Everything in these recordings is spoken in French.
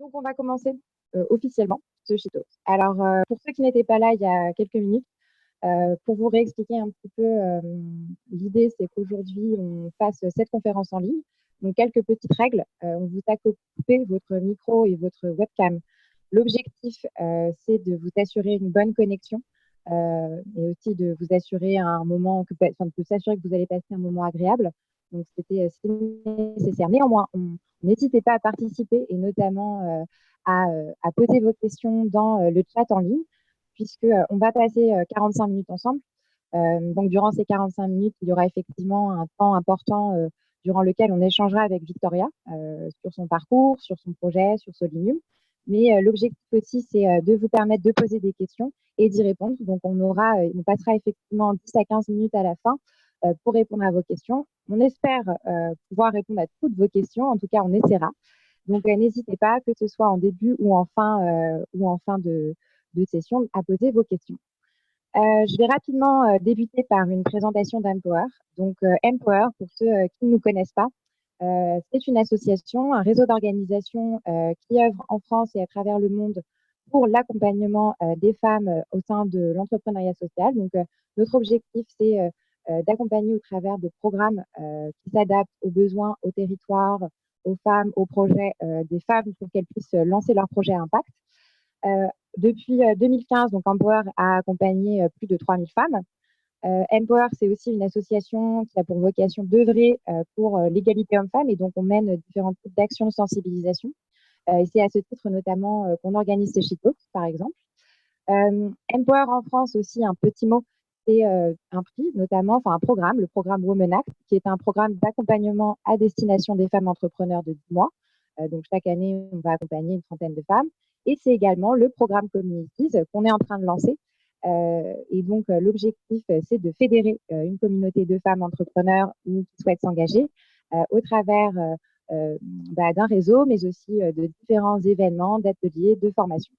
Donc, on va commencer officiellement ce Cheetos. Alors, pour ceux qui n'étaient pas là il y a quelques minutes, pour vous réexpliquer un petit peu, l'idée, c'est qu'aujourd'hui, on fasse cette conférence en ligne. Donc, quelques petites règles. On vous a coupé votre micro et votre webcam. L'objectif, c'est de vous assurer une bonne connexion et aussi de vous assurer un moment, enfin, de s'assurer que vous allez passer un moment agréable. Donc, c'était nécessaire. Néanmoins, n'hésitez pas à participer et notamment à poser vos questions dans le chat en ligne, puisque on va passer 45 minutes ensemble. Donc, durant ces 45 minutes, il y aura effectivement un temps important durant lequel on échangera avec Victoria sur son parcours, sur son projet, sur Solinium. Mais l'objectif aussi, c'est de vous permettre de poser des questions et d'y répondre. Donc, on passera effectivement 10 à 15 minutes à la fin pour répondre à vos questions. On espère pouvoir répondre à toutes vos questions. En tout cas, on essaiera. Donc, n'hésitez pas, que ce soit en début ou en fin de session, à poser vos questions. Je vais rapidement débuter par une présentation d'Empower. Donc, Empower, pour ceux qui ne nous connaissent pas, c'est une association, un réseau d'organisations qui œuvre en France et à travers le monde pour l'accompagnement des femmes au sein de l'entrepreneuriat social. Donc, notre objectif, c'est d'accompagner au travers de programmes qui s'adaptent aux besoins, aux territoires, aux femmes, aux projets des femmes pour qu'elles puissent lancer leurs projets à impact. Depuis 2015, donc Empower a accompagné plus de 3000 femmes. Empower, c'est aussi une association qui a pour vocation d'œuvrer pour l'égalité homme-femme et donc on mène différents types d'actions de sensibilisation. Et c'est à ce titre notamment qu'on organise ces Cheetos, par exemple. Empower en France aussi, un petit mot, c'est un prix, notamment, enfin un programme, le programme Women Act, qui est un programme d'accompagnement à destination des femmes entrepreneurs de 10 mois. Donc chaque année, on va accompagner une trentaine de femmes. Et c'est également le programme Communities qu'on est en train de lancer. Et donc, l'objectif, c'est de fédérer une communauté de femmes entrepreneurs ou qui souhaitent s'engager au travers d'un réseau, mais aussi de différents événements, d'ateliers, de formations.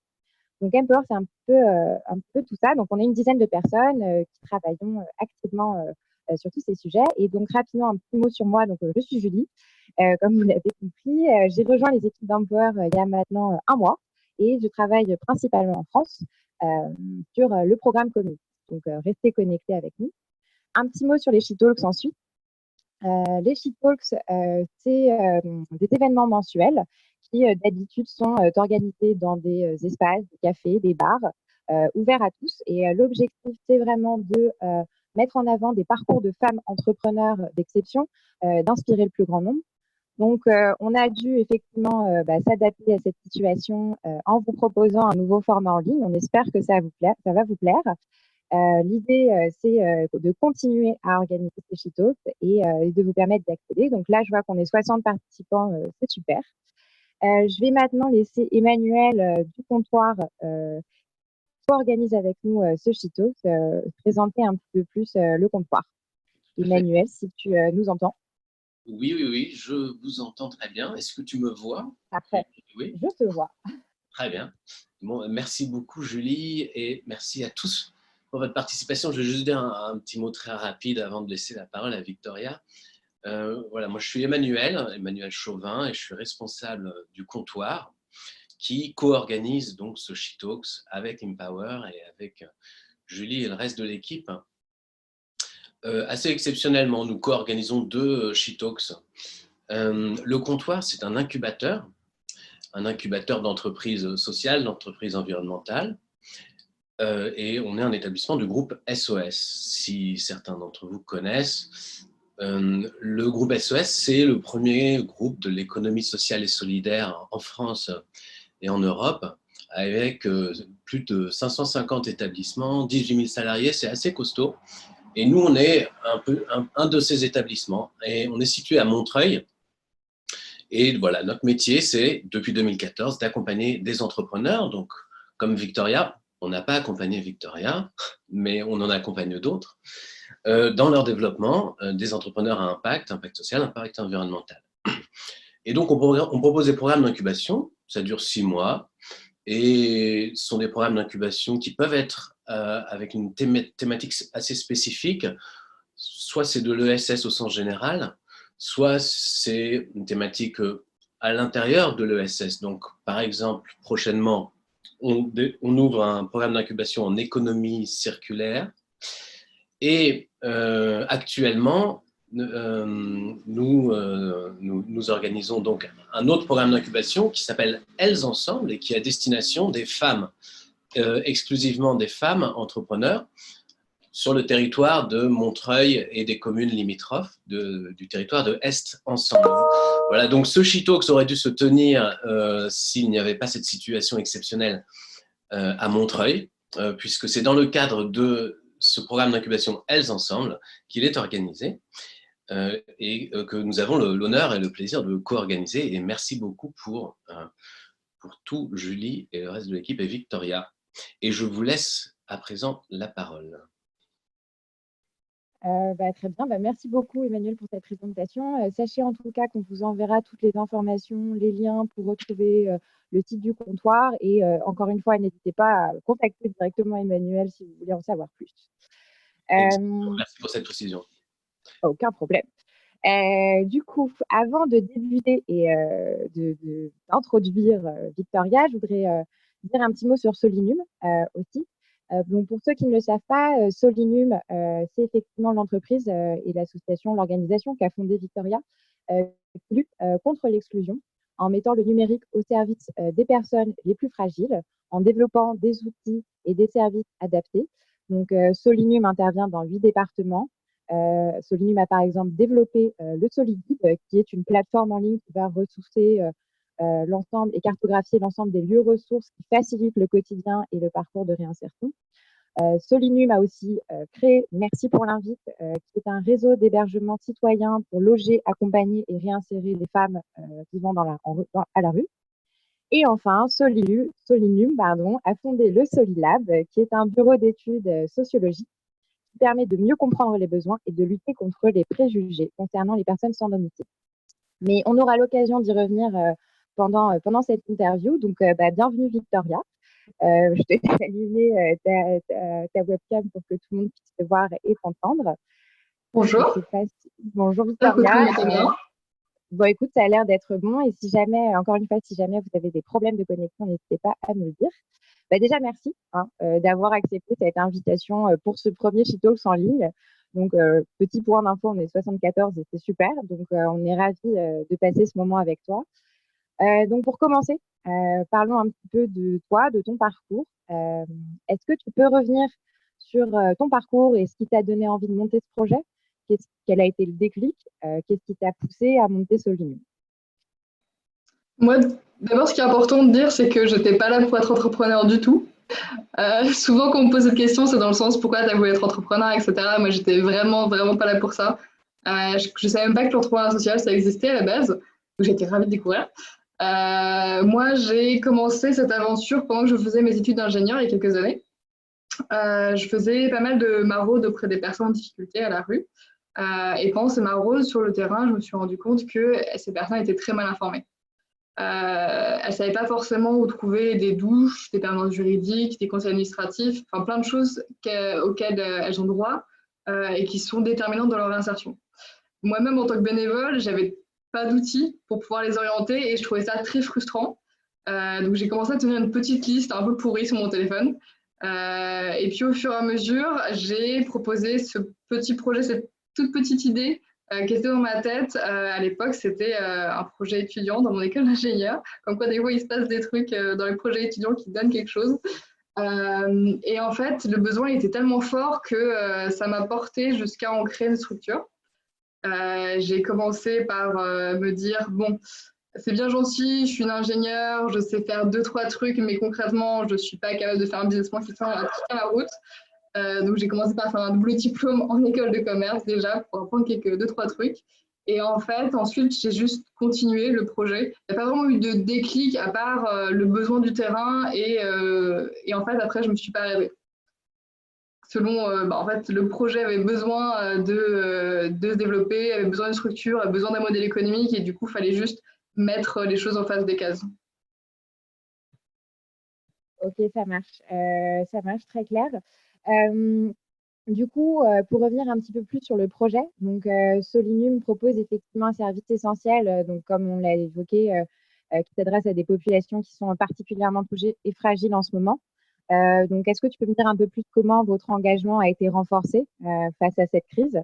Donc, Empower, c'est un peu tout ça. Donc, on est une dizaine de personnes qui travaillons activement sur tous ces sujets. Et donc, rapidement, un petit mot sur moi. Donc, je suis Julie. Comme vous l'avez compris, j'ai rejoint les équipes d'Empower il y a maintenant un mois et je travaille principalement en France sur le programme Commun. Donc, restez connectés avec nous. Un petit mot sur les She-Talks ensuite. Les She-Talks, c'est des événements mensuels qui, d'habitude, sont organisés dans des espaces, des cafés, des bars, ouverts à tous. Et l'objectif, c'est vraiment de mettre en avant des parcours de femmes entrepreneurs d'exception, d'inspirer le plus grand nombre. Donc, on a dû effectivement s'adapter à cette situation en vous proposant un nouveau format en ligne. On espère que ça va vous plaire. L'idée, c'est de continuer à organiser ces Cheetos et de vous permettre d'accéder. Donc là, je vois qu'on est 60 participants, c'est super. Je vais maintenant laisser Emmanuel du comptoir qui organise avec nous ce Cheetos présenter un petit peu plus le comptoir. Emmanuel, si tu nous entends. Oui, oui, oui, je vous entends très bien. Est-ce que tu me vois? Parfait. Oui. Je te vois. Très bien. Bon, merci beaucoup, Julie, et merci à tous pour votre participation. Je vais juste dire un petit mot très rapide avant de laisser la parole à Victoria. Voilà, moi, je suis Emmanuel Chauvin, et je suis responsable du comptoir qui co-organise donc ce She-Talks avec Empower et avec Julie et le reste de l'équipe. Assez exceptionnellement, nous co-organisons deux She-Talks. Le comptoir, c'est un incubateur d'entreprises sociales, d'entreprises environnementales. Et on est un établissement du groupe SOS. Si certains d'entre vous connaissent, le groupe SOS, c'est le premier groupe de l'économie sociale et solidaire en France et en Europe, avec plus de 550 établissements, 18 000 salariés, c'est assez costaud. Et nous, on est un de ces établissements. Et on est situé à Montreuil. Et voilà, notre métier, c'est, depuis 2014, d'accompagner des entrepreneurs. Donc, comme Victoria, on n'a pas accompagné Victoria, mais on en accompagne d'autres, dans leur développement, des entrepreneurs à impact social, impact environnemental. Et donc, on propose des programmes d'incubation, ça dure 6 mois, et ce sont des programmes d'incubation qui peuvent être avec une thématique assez spécifique, soit c'est de l'ESS au sens général, soit c'est une thématique à l'intérieur de l'ESS. Donc, par exemple, prochainement, on ouvre un programme d'incubation en économie circulaire. Et actuellement, nous organisons donc un autre programme d'incubation qui s'appelle Elles Ensemble et qui est à destination des femmes, exclusivement des femmes entrepreneurs sur le territoire de Montreuil et des communes limitrophes du territoire de Est Ensemble. Voilà, donc ce She-Talks aurait dû se tenir s'il n'y avait pas cette situation exceptionnelle à Montreuil, puisque c'est dans le cadre de ce programme d'incubation Elles Ensemble qu'il est organisé et que nous avons l'honneur et le plaisir de co-organiser. Et merci beaucoup pour tout, Julie et le reste de l'équipe et Victoria. Et je vous laisse à présent la parole. Très bien, merci beaucoup Emmanuel pour cette présentation. Sachez en tout cas qu'on vous enverra toutes les informations, les liens pour retrouver le site du comptoir et encore une fois, n'hésitez pas à contacter directement Emmanuel si vous voulez en savoir plus. Merci pour cette précision. Aucun problème. Du coup, avant de débuter et d'introduire Victoria, je voudrais dire un petit mot sur Solinum aussi. Donc, pour ceux qui ne le savent pas, Solinum, c'est effectivement l'entreprise et l'association, l'organisation qu'a fondée Victoria, qui lutte contre l'exclusion en mettant le numérique au service des personnes les plus fragiles, en développant des outils et des services adaptés. Donc, Solinum intervient dans 8 départements. Solinum a par exemple développé le Soliguide, qui est une plateforme en ligne qui va ressourcer l'ensemble et cartographier l'ensemble des lieux ressources qui facilitent le quotidien et le parcours de réinsertion. Solinum a aussi créé Merci pour l'invite, qui est un réseau d'hébergement citoyen pour loger, accompagner et réinsérer les femmes vivant à la rue. Et enfin, Solinum a fondé le Solilab, qui est un bureau d'études sociologiques qui permet de mieux comprendre les besoins et de lutter contre les préjugés concernant les personnes sans domicile. Mais on aura l'occasion d'y revenir pendant cette interview. Donc, bienvenue Victoria. Je te laisse allumer ta webcam pour que tout le monde puisse te voir et t'entendre. Bonjour. Bonjour Victoria. Bon, écoute, ça a l'air d'être bon. Et si jamais, encore une fois, si jamais vous avez des problèmes de connexion, n'hésitez pas à me le dire. Déjà, merci d'avoir accepté cette invitation pour ce premier She-Talks en ligne. Donc, petit point d'info, on est 74 et c'est super. Donc, on est ravis de passer ce moment avec toi. Donc, pour commencer, parlons un petit peu de toi, de ton parcours. Est-ce que tu peux revenir sur ton parcours et ce qui t'a donné envie de monter ce projet? Quel a été le déclic? Qu'est-ce qui t'a poussé à monter Solinum? Moi, d'abord, ce qui est important de dire, c'est que je n'étais pas là pour être entrepreneur du tout. Souvent, quand on me pose cette question, c'est dans le sens pourquoi tu as voulu être entrepreneur, etc. Moi, j'étais vraiment pas là pour ça. Je ne savais même pas que l'entrepreneuriat social, ça existait à la base. Donc, j'étais ravie de découvrir. Moi, j'ai commencé cette aventure pendant que je faisais mes études d'ingénieur il y a quelques années. Je faisais pas mal de maraudes auprès des personnes en difficulté à la rue. Et pendant ces maraudes sur le terrain, je me suis rendu compte que ces personnes étaient très mal informées. Elles ne savaient pas forcément où trouver des douches, des permanences juridiques, des conseils administratifs, enfin plein de choses auxquelles elles ont droit et qui sont déterminantes dans leur réinsertion. Moi-même, en tant que bénévole, j'avais pas d'outils pour pouvoir les orienter et je trouvais ça très frustrant. Donc j'ai commencé à tenir une petite liste un peu pourrie sur mon téléphone. Et puis au fur et à mesure, j'ai proposé ce petit projet, cette toute petite idée qui était dans ma tête. À l'époque, c'était un projet étudiant dans mon école d'ingénieur. Comme quoi, des fois, il se passe des trucs dans les projets étudiants qui donnent quelque chose. Et en fait, le besoin était tellement fort que ça m'a porté jusqu'à en créer une structure. J'ai commencé par me dire, bon, c'est bien gentil, je suis une ingénieure, je sais faire 2-3 trucs, mais concrètement, je ne suis pas capable de faire un business plan qui tient la route. Donc, j'ai commencé par faire un double diplôme en école de commerce déjà pour apprendre 2-3 trucs. Et en fait, ensuite, j'ai juste continué le projet. Il n'y a pas vraiment eu de déclic à part le besoin du terrain. Et en fait, après, je ne me suis pas rêvée. Selon, en fait, le projet avait besoin de se développer, avait besoin d'une structure, avait besoin d'un modèle économique. Et du coup, il fallait juste mettre les choses en face des cases. Ok, ça marche très clair. Du coup, pour revenir un petit peu plus sur le projet, donc Solinum propose effectivement un service essentiel, donc comme on l'a évoqué, qui s'adresse à des populations qui sont particulièrement touchées et fragiles en ce moment. Donc, est-ce que tu peux me dire un peu plus comment votre engagement a été renforcé face à cette crise,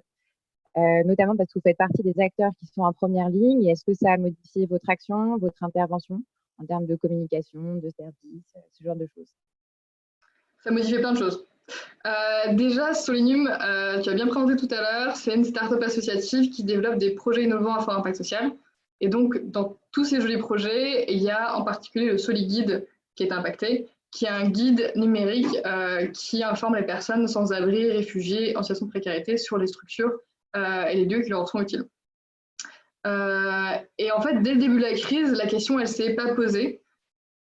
notamment parce que vous faites partie des acteurs qui sont en première ligne, et est-ce que ça a modifié votre action, votre intervention en termes de communication, de service, ce genre de choses? Ça modifiait plein de choses. Déjà, Solinum, tu as bien présenté tout à l'heure, c'est une start-up associative qui développe des projets innovants à fort impact social. Et donc, dans tous ces jolis projets, il y a en particulier le SoliGuide qui est impacté, qui est un guide numérique qui informe les personnes sans abri, réfugiés, en situation de précarité sur les structures et les lieux qui leur sont utiles. Et en fait, dès le début de la crise, la question, elle ne s'est pas posée.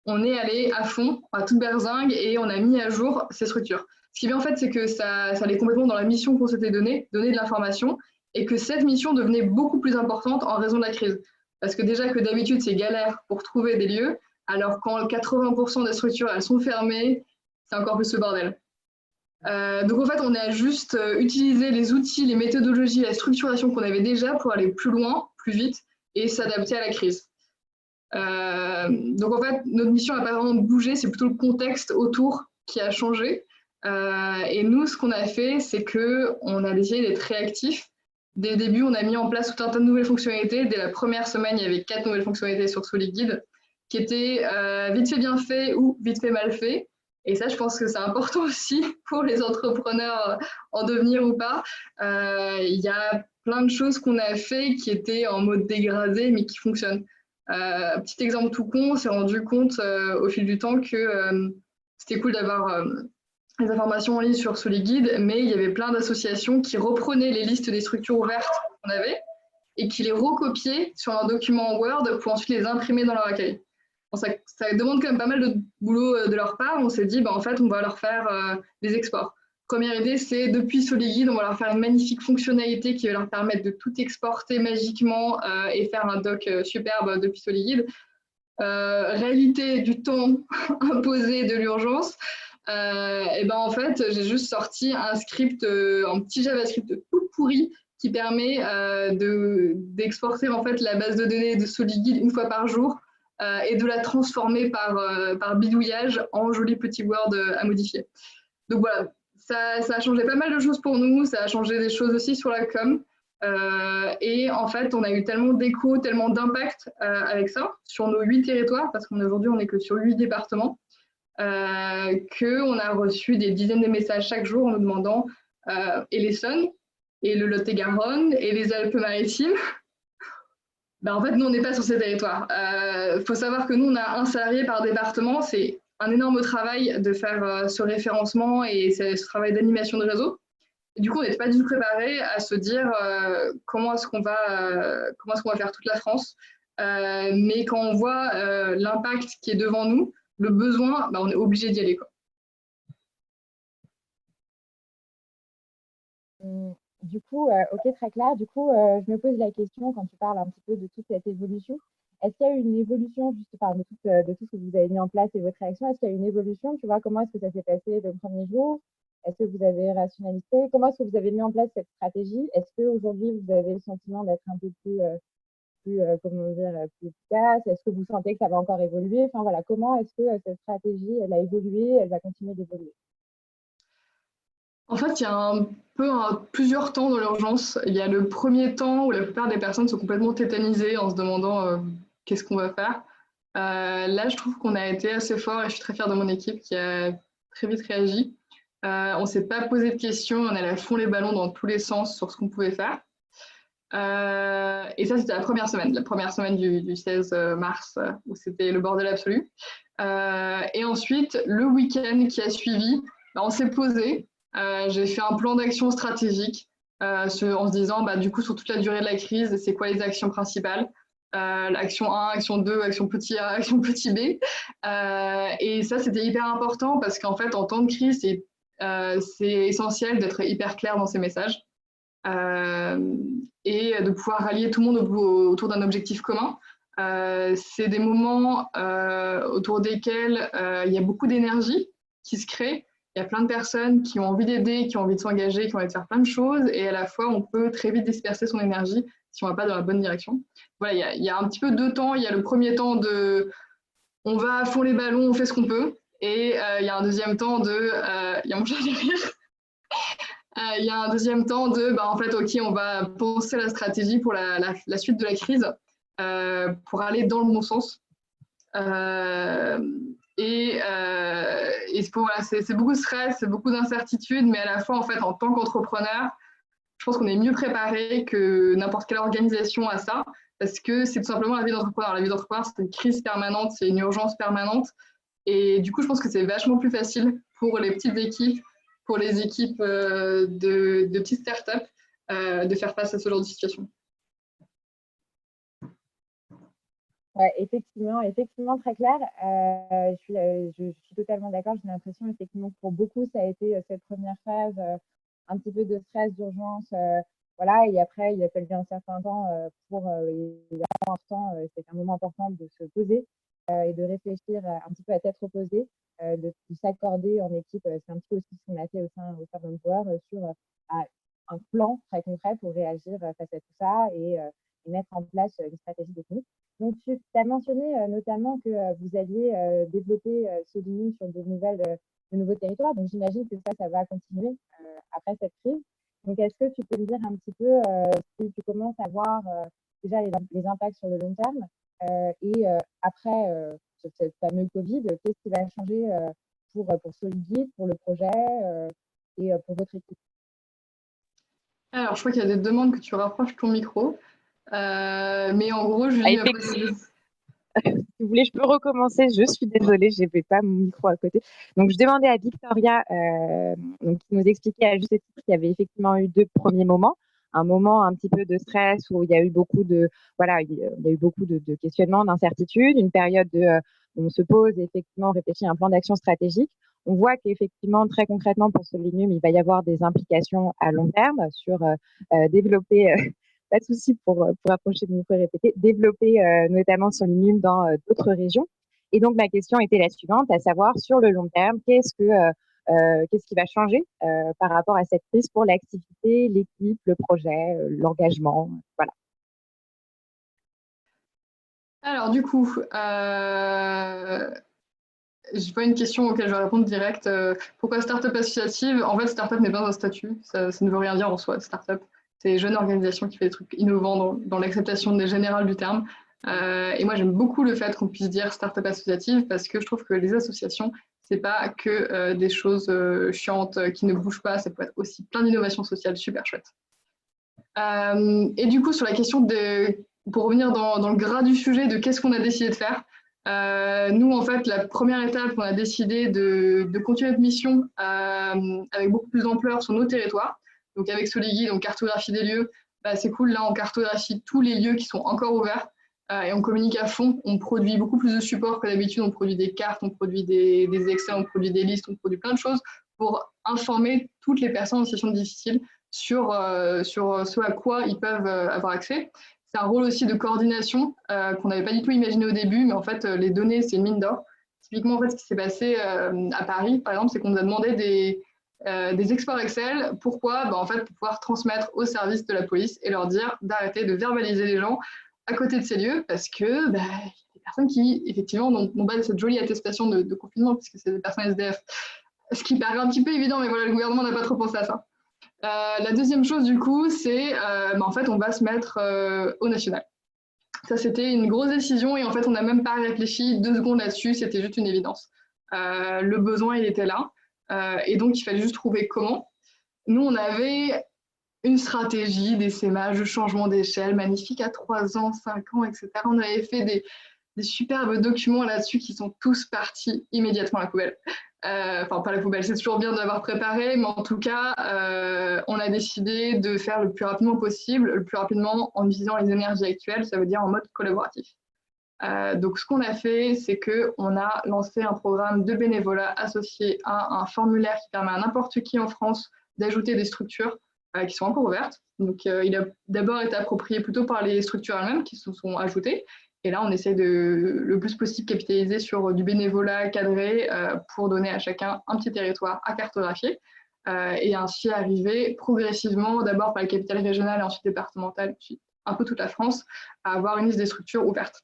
On est allé à fond, à toute berzingue, et on a mis à jour ces structures. Ce qui est bien, en fait, c'est que ça allait complètement dans la mission qu'on s'était donnée, donner de l'information, et que cette mission devenait beaucoup plus importante en raison de la crise. Parce que déjà que d'habitude, c'est galère pour trouver des lieux, alors quand 80% des structures, elles sont fermées, c'est encore plus le bordel. Donc en fait, on a juste utilisé les outils, les méthodologies, la structuration qu'on avait déjà pour aller plus loin, plus vite, et s'adapter à la crise. Donc en fait, notre mission n'a pas vraiment bougé, c'est plutôt le contexte autour qui a changé. Et nous, ce qu'on a fait, c'est qu'on a essayé d'être réactifs. Dès le début, on a mis en place tout un tas de nouvelles fonctionnalités. Dès la première semaine, il y avait 4 nouvelles fonctionnalités sur SoliGuide qui étaient vite fait bien fait ou vite fait mal fait. Et ça, je pense que c'est important aussi pour les entrepreneurs en devenir ou pas. Il y a plein de choses qu'on a fait qui étaient en mode dégradé, mais qui fonctionnent. Petit exemple tout con, on s'est rendu compte au fil du temps que c'était cool d'avoir les informations en ligne sur SoliGuide, mais il y avait plein d'associations qui reprenaient les listes des structures ouvertes qu'on avait et qui les recopiaient sur un document Word pour ensuite les imprimer dans leur accueil. Bon, ça demande quand même pas mal de boulot de leur part. On s'est dit, en fait, on va leur faire des exports. Première idée, c'est depuis SoliGuide, on va leur faire une magnifique fonctionnalité qui va leur permettre de tout exporter magiquement et faire un doc superbe depuis SoliGuide. Réalité du temps imposé de l'urgence, et en fait, j'ai juste sorti un script, un petit JavaScript tout pourri qui permet d'exporter en fait la base de données de SoliGuide une fois par jour et de la transformer par bidouillage en joli petit Word à modifier. Donc voilà, ça a changé pas mal de choses pour nous, ça a changé des choses aussi sur la com. Et en fait, on a eu tellement d'écho, tellement d'impact avec ça sur nos 8 territoires, parce qu'aujourd'hui, on n'est que sur 8 départements, qu'on a reçu des dizaines de messages chaque jour en nous demandant et l'Essonne, et le Lot-et-Garonne, et les Alpes-Maritimes. En fait, nous, on n'est pas sur ces territoires. Faut savoir que nous, on a un salarié par département. C'est un énorme travail de faire ce référencement et ce travail d'animation de réseau. Et du coup, on n'était pas du tout préparé à se dire comment est-ce qu'on va faire toute la France. Mais quand on voit l'impact qui est devant nous, le besoin, on est obligé d'y aller, quoi. Du coup, ok, très clair. Du coup, je me pose la question quand tu parles un petit peu de toute cette évolution. Est-ce qu'il y a eu une évolution, juste de tout ce que vous avez mis en place et votre réaction? Est-ce qu'il y a eu une évolution? Tu vois, comment est-ce que ça s'est passé le premier jour? Est-ce que vous avez rationalisé? Comment est-ce que vous avez mis en place cette stratégie? Est-ce qu'aujourd'hui, vous avez le sentiment d'être un peu comment dire, plus efficace? Est-ce que vous sentez que ça va encore évoluer? Enfin voilà, comment est-ce que cette stratégie, elle a évolué, elle va continuer d'évoluer? En fait, il y a plusieurs temps dans l'urgence. Il y a le premier temps où la plupart des personnes sont complètement tétanisées en se demandant qu'est-ce qu'on va faire. Là, je trouve qu'on a été assez fort et je suis très fière de mon équipe qui a très vite réagi. On ne s'est pas posé de questions, on allait à fond les ballons dans tous les sens sur ce qu'on pouvait faire. Et ça, c'était la première semaine du 16 mars, où c'était le bordel absolu. Et ensuite, le week-end qui a suivi, on s'est posé. J'ai fait un plan d'action stratégique en se disant, du coup, sur toute la durée de la crise, c'est quoi les actions principales? Action 1, action 2, action petit A, action petit B. Et ça, c'était hyper important parce qu'en fait, en temps de crise, c'est essentiel d'être hyper clair dans ses messages et de pouvoir rallier tout le monde autour d'un objectif commun. C'est des moments autour desquels il y a beaucoup d'énergie qui se crée il y a plein de personnes qui ont envie d'aider, qui ont envie de s'engager, qui ont envie de faire plein de choses, et à la fois, on peut très vite disperser son énergie si on ne va pas dans la bonne direction. Voilà, il y a un petit peu deux temps. Il y a le premier temps de on va à fond les ballons, on fait ce qu'on peut, et il y a un deuxième temps de il y a mon chat derrière. Il y a un deuxième temps de en fait, ok, on va penser la stratégie pour la suite de la crise pour aller dans le bon sens. Voilà, c'est beaucoup de stress, c'est beaucoup d'incertitudes, mais à la fois, en fait, en tant qu'entrepreneur, je pense qu'on est mieux préparé que n'importe quelle organisation à ça, parce que c'est tout simplement la vie d'entrepreneur. La vie d'entrepreneur, c'est une crise permanente, c'est une urgence permanente. Et du coup, je pense que c'est vachement plus facile pour les petites équipes, pour les équipes de petites startups, de faire face à ce genre de situation. Ouais, effectivement, très clair. Je suis totalement d'accord. J'ai l'impression, effectivement, que pour beaucoup, ça a été cette première phase, un petit peu de stress, d'urgence. Voilà, et après, il a fallu un certain temps c'est un moment important de se poser et de réfléchir un petit peu à tête reposée, de s'accorder en équipe. C'est un petit peu aussi ce qu'on a fait au sein d'Empower sur un plan très concret pour réagir face à tout ça et mettre en place une stratégie définie. Donc, tu as mentionné notamment que vous aviez développé Solinu sur de nouveaux territoires. Donc, j'imagine que ça va continuer après cette crise. Donc, est-ce que tu peux me dire un petit peu si tu commences à voir déjà les impacts sur le long terme après ce fameux Covid, qu'est-ce qui va changer pour Soliguide, pour le projet et pour votre équipe? Alors, je crois qu'il y a des demandes que tu rapproches ton micro. Mais en gros, Julie m'a posé... Si vous voulez, je peux recommencer. Je suis désolée, je n'avais pas mon micro à côté. Donc, je demandais à Victoria, qui nous expliquait à juste titre qu'il y avait effectivement eu deux premiers moments. Un moment un petit peu de stress où il y a eu beaucoup de questionnements, d'incertitudes. Une période où on se pose et effectivement on réfléchit à un plan d'action stratégique. On voit qu'effectivement, très concrètement, pour Solinium, il va y avoir des implications à long terme sur développer pas de souci pour approcher le micro et répéter, développer notamment Solinium dans d'autres régions. Et donc, ma question était la suivante, à savoir, sur le long terme, qu'est-ce qui va changer par rapport à cette crise pour l'activité, l'équipe, le projet, l'engagement, voilà. Alors, du coup, je n'ai pas une question auquel je vais répondre direct. Pourquoi start-up associative? En fait, start-up n'est pas un statut, ça ne veut rien dire en soi, start-up. C'est une jeune organisation qui fait des trucs innovants dans l'acceptation générale du terme. Et moi, j'aime beaucoup le fait qu'on puisse dire start-up associative parce que je trouve que les associations, c'est pas que des choses chiantes qui ne bougent pas, ça peut être aussi plein d'innovations sociales super chouettes. Et du coup, sur la question pour revenir dans le gras du sujet de qu'est-ce qu'on a décidé de faire, nous, en fait, la première étape, on a décidé de continuer notre mission avec beaucoup plus d'ampleur sur nos territoires. Donc, avec Soliguide, on cartographie des lieux. C'est cool, là, on cartographie tous les lieux qui sont encore ouverts et on communique à fond. On produit beaucoup plus de supports que d'habitude. On produit des cartes, on produit des Excel, on produit des listes, on produit plein de choses pour informer toutes les personnes en situation difficile sur ce à quoi ils peuvent avoir accès. C'est un rôle aussi de coordination qu'on n'avait pas du tout imaginé au début, mais en fait, les données, c'est une mine d'or. Typiquement, en fait, ce qui s'est passé à Paris, par exemple, c'est qu'on nous a demandé des exports Excel. Pourquoi? En fait, pour pouvoir transmettre au service de la police et leur dire d'arrêter de verbaliser les gens à côté de ces lieux, parce que y a des personnes qui, effectivement, n'ont pas cette jolie attestation de confinement, puisque c'est des personnes SDF. Ce qui paraît un petit peu évident, mais voilà, le gouvernement n'a pas trop pensé à ça. La deuxième chose, du coup, c'est en fait, on va se mettre au national. Ça, c'était une grosse décision et en fait, on n'a même pas réfléchi 2 secondes là-dessus, c'était juste une évidence. Le besoin, il était là et donc, il fallait juste trouver comment. Nous, on avait une stratégie d'essaimage, de changement d'échelle magnifique à 3 ans, 5 ans, etc. On avait fait des superbes documents là-dessus qui sont tous partis immédiatement à la poubelle. Enfin, pas la poubelle, c'est toujours bien de l'avoir préparé, mais en tout cas, on a décidé de faire le plus rapidement possible, le plus rapidement en visant les énergies actuelles, ça veut dire en mode collaboratif. Donc, ce qu'on a fait, c'est qu'on a lancé un programme de bénévolat associé à un formulaire qui permet à n'importe qui en France d'ajouter des structures qui sont encore ouvertes. Donc, il a d'abord été approprié plutôt par les structures elles-mêmes qui se sont ajoutées. Et là, on essaie de le plus possible capitaliser sur du bénévolat cadré pour donner à chacun un petit territoire à cartographier et ainsi arriver progressivement, d'abord par les capitales régionales et ensuite départementales, puis un peu toute la France, à avoir une liste des structures ouvertes.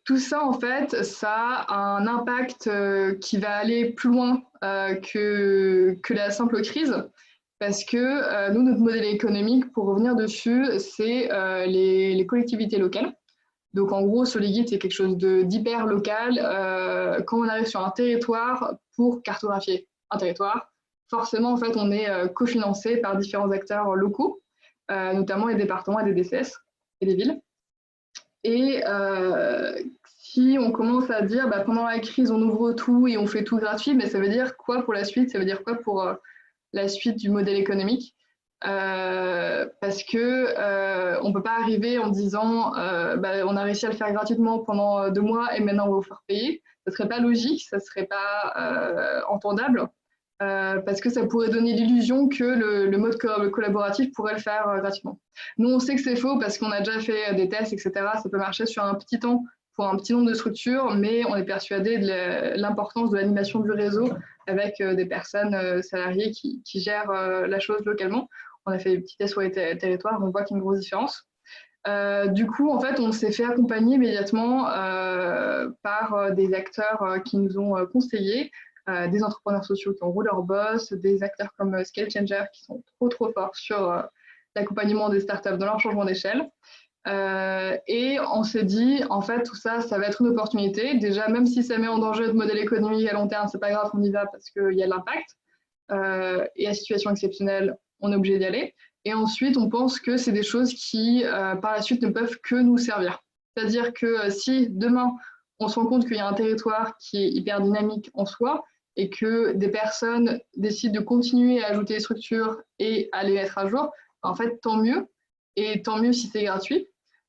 Tout ça, en fait, ça a un impact qui va aller plus loin que la simple crise, parce que nous, notre modèle économique, pour revenir dessus, c'est les collectivités locales. Donc, en gros, Soliguide, c'est quelque chose d'hyper local. Quand on arrive sur un territoire, pour cartographier un territoire, forcément, en fait, on est cofinancé par différents acteurs locaux, notamment les départements et des DCS et des villes. Et si on commence à dire pendant la crise, on ouvre tout et on fait tout gratuit, mais ça veut dire quoi pour la suite? Ça veut dire quoi pour la suite du modèle économique? Parce que on ne peut pas arriver en disant on a réussi à le faire gratuitement pendant 2 mois et maintenant on va vous faire payer. Ce ne serait pas logique, ça ne serait pas entendable. Parce que ça pourrait donner l'illusion que le mode collaboratif pourrait le faire gratuitement. Nous, on sait que c'est faux parce qu'on a déjà fait des tests, etc. Ça peut marcher sur un petit temps pour un petit nombre de structures, mais on est persuadé de l'importance de l'animation du réseau avec des personnes salariées qui gèrent la chose localement. On a fait des petits tests sur les territoires, on voit qu'il y a une grosse différence. Du coup, en fait, on s'est fait accompagner immédiatement par des acteurs qui nous ont conseillés, des entrepreneurs sociaux qui ont roulé leur boss, des acteurs comme Scale Changer qui sont trop forts sur l'accompagnement des startups dans leur changement d'échelle. Et on s'est dit, en fait, tout ça, ça va être une opportunité. Déjà, même si ça met en danger notre modèle économique à long terme, c'est pas grave, on y va parce qu'il y a de l'impact. Et à situation exceptionnelle, on est obligé d'y aller. Et ensuite, on pense que c'est des choses qui, par la suite, ne peuvent que nous servir. C'est-à-dire que si demain, on se rend compte qu'il y a un territoire qui est hyper dynamique en soi, et que des personnes décident de continuer à ajouter des structures et à les mettre à jour, en fait, tant mieux. Et tant mieux si c'est gratuit.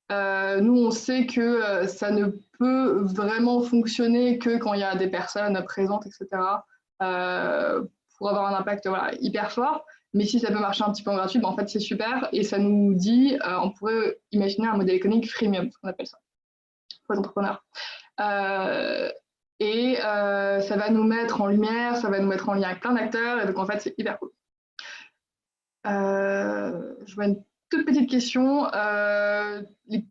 Nous, on sait que ça ne peut vraiment fonctionner que quand il y a des personnes présentes, etc., pour avoir un impact hyper fort. Mais si ça peut marcher un petit peu en gratuit, en fait, c'est super. Et ça nous dit, on pourrait imaginer un modèle économique freemium, ce qu'on appelle ça, pour les entrepreneurs. Ça va nous mettre en lumière, ça va nous mettre en lien avec plein d'acteurs, et donc en fait, c'est hyper cool. Je vois une toute petite question.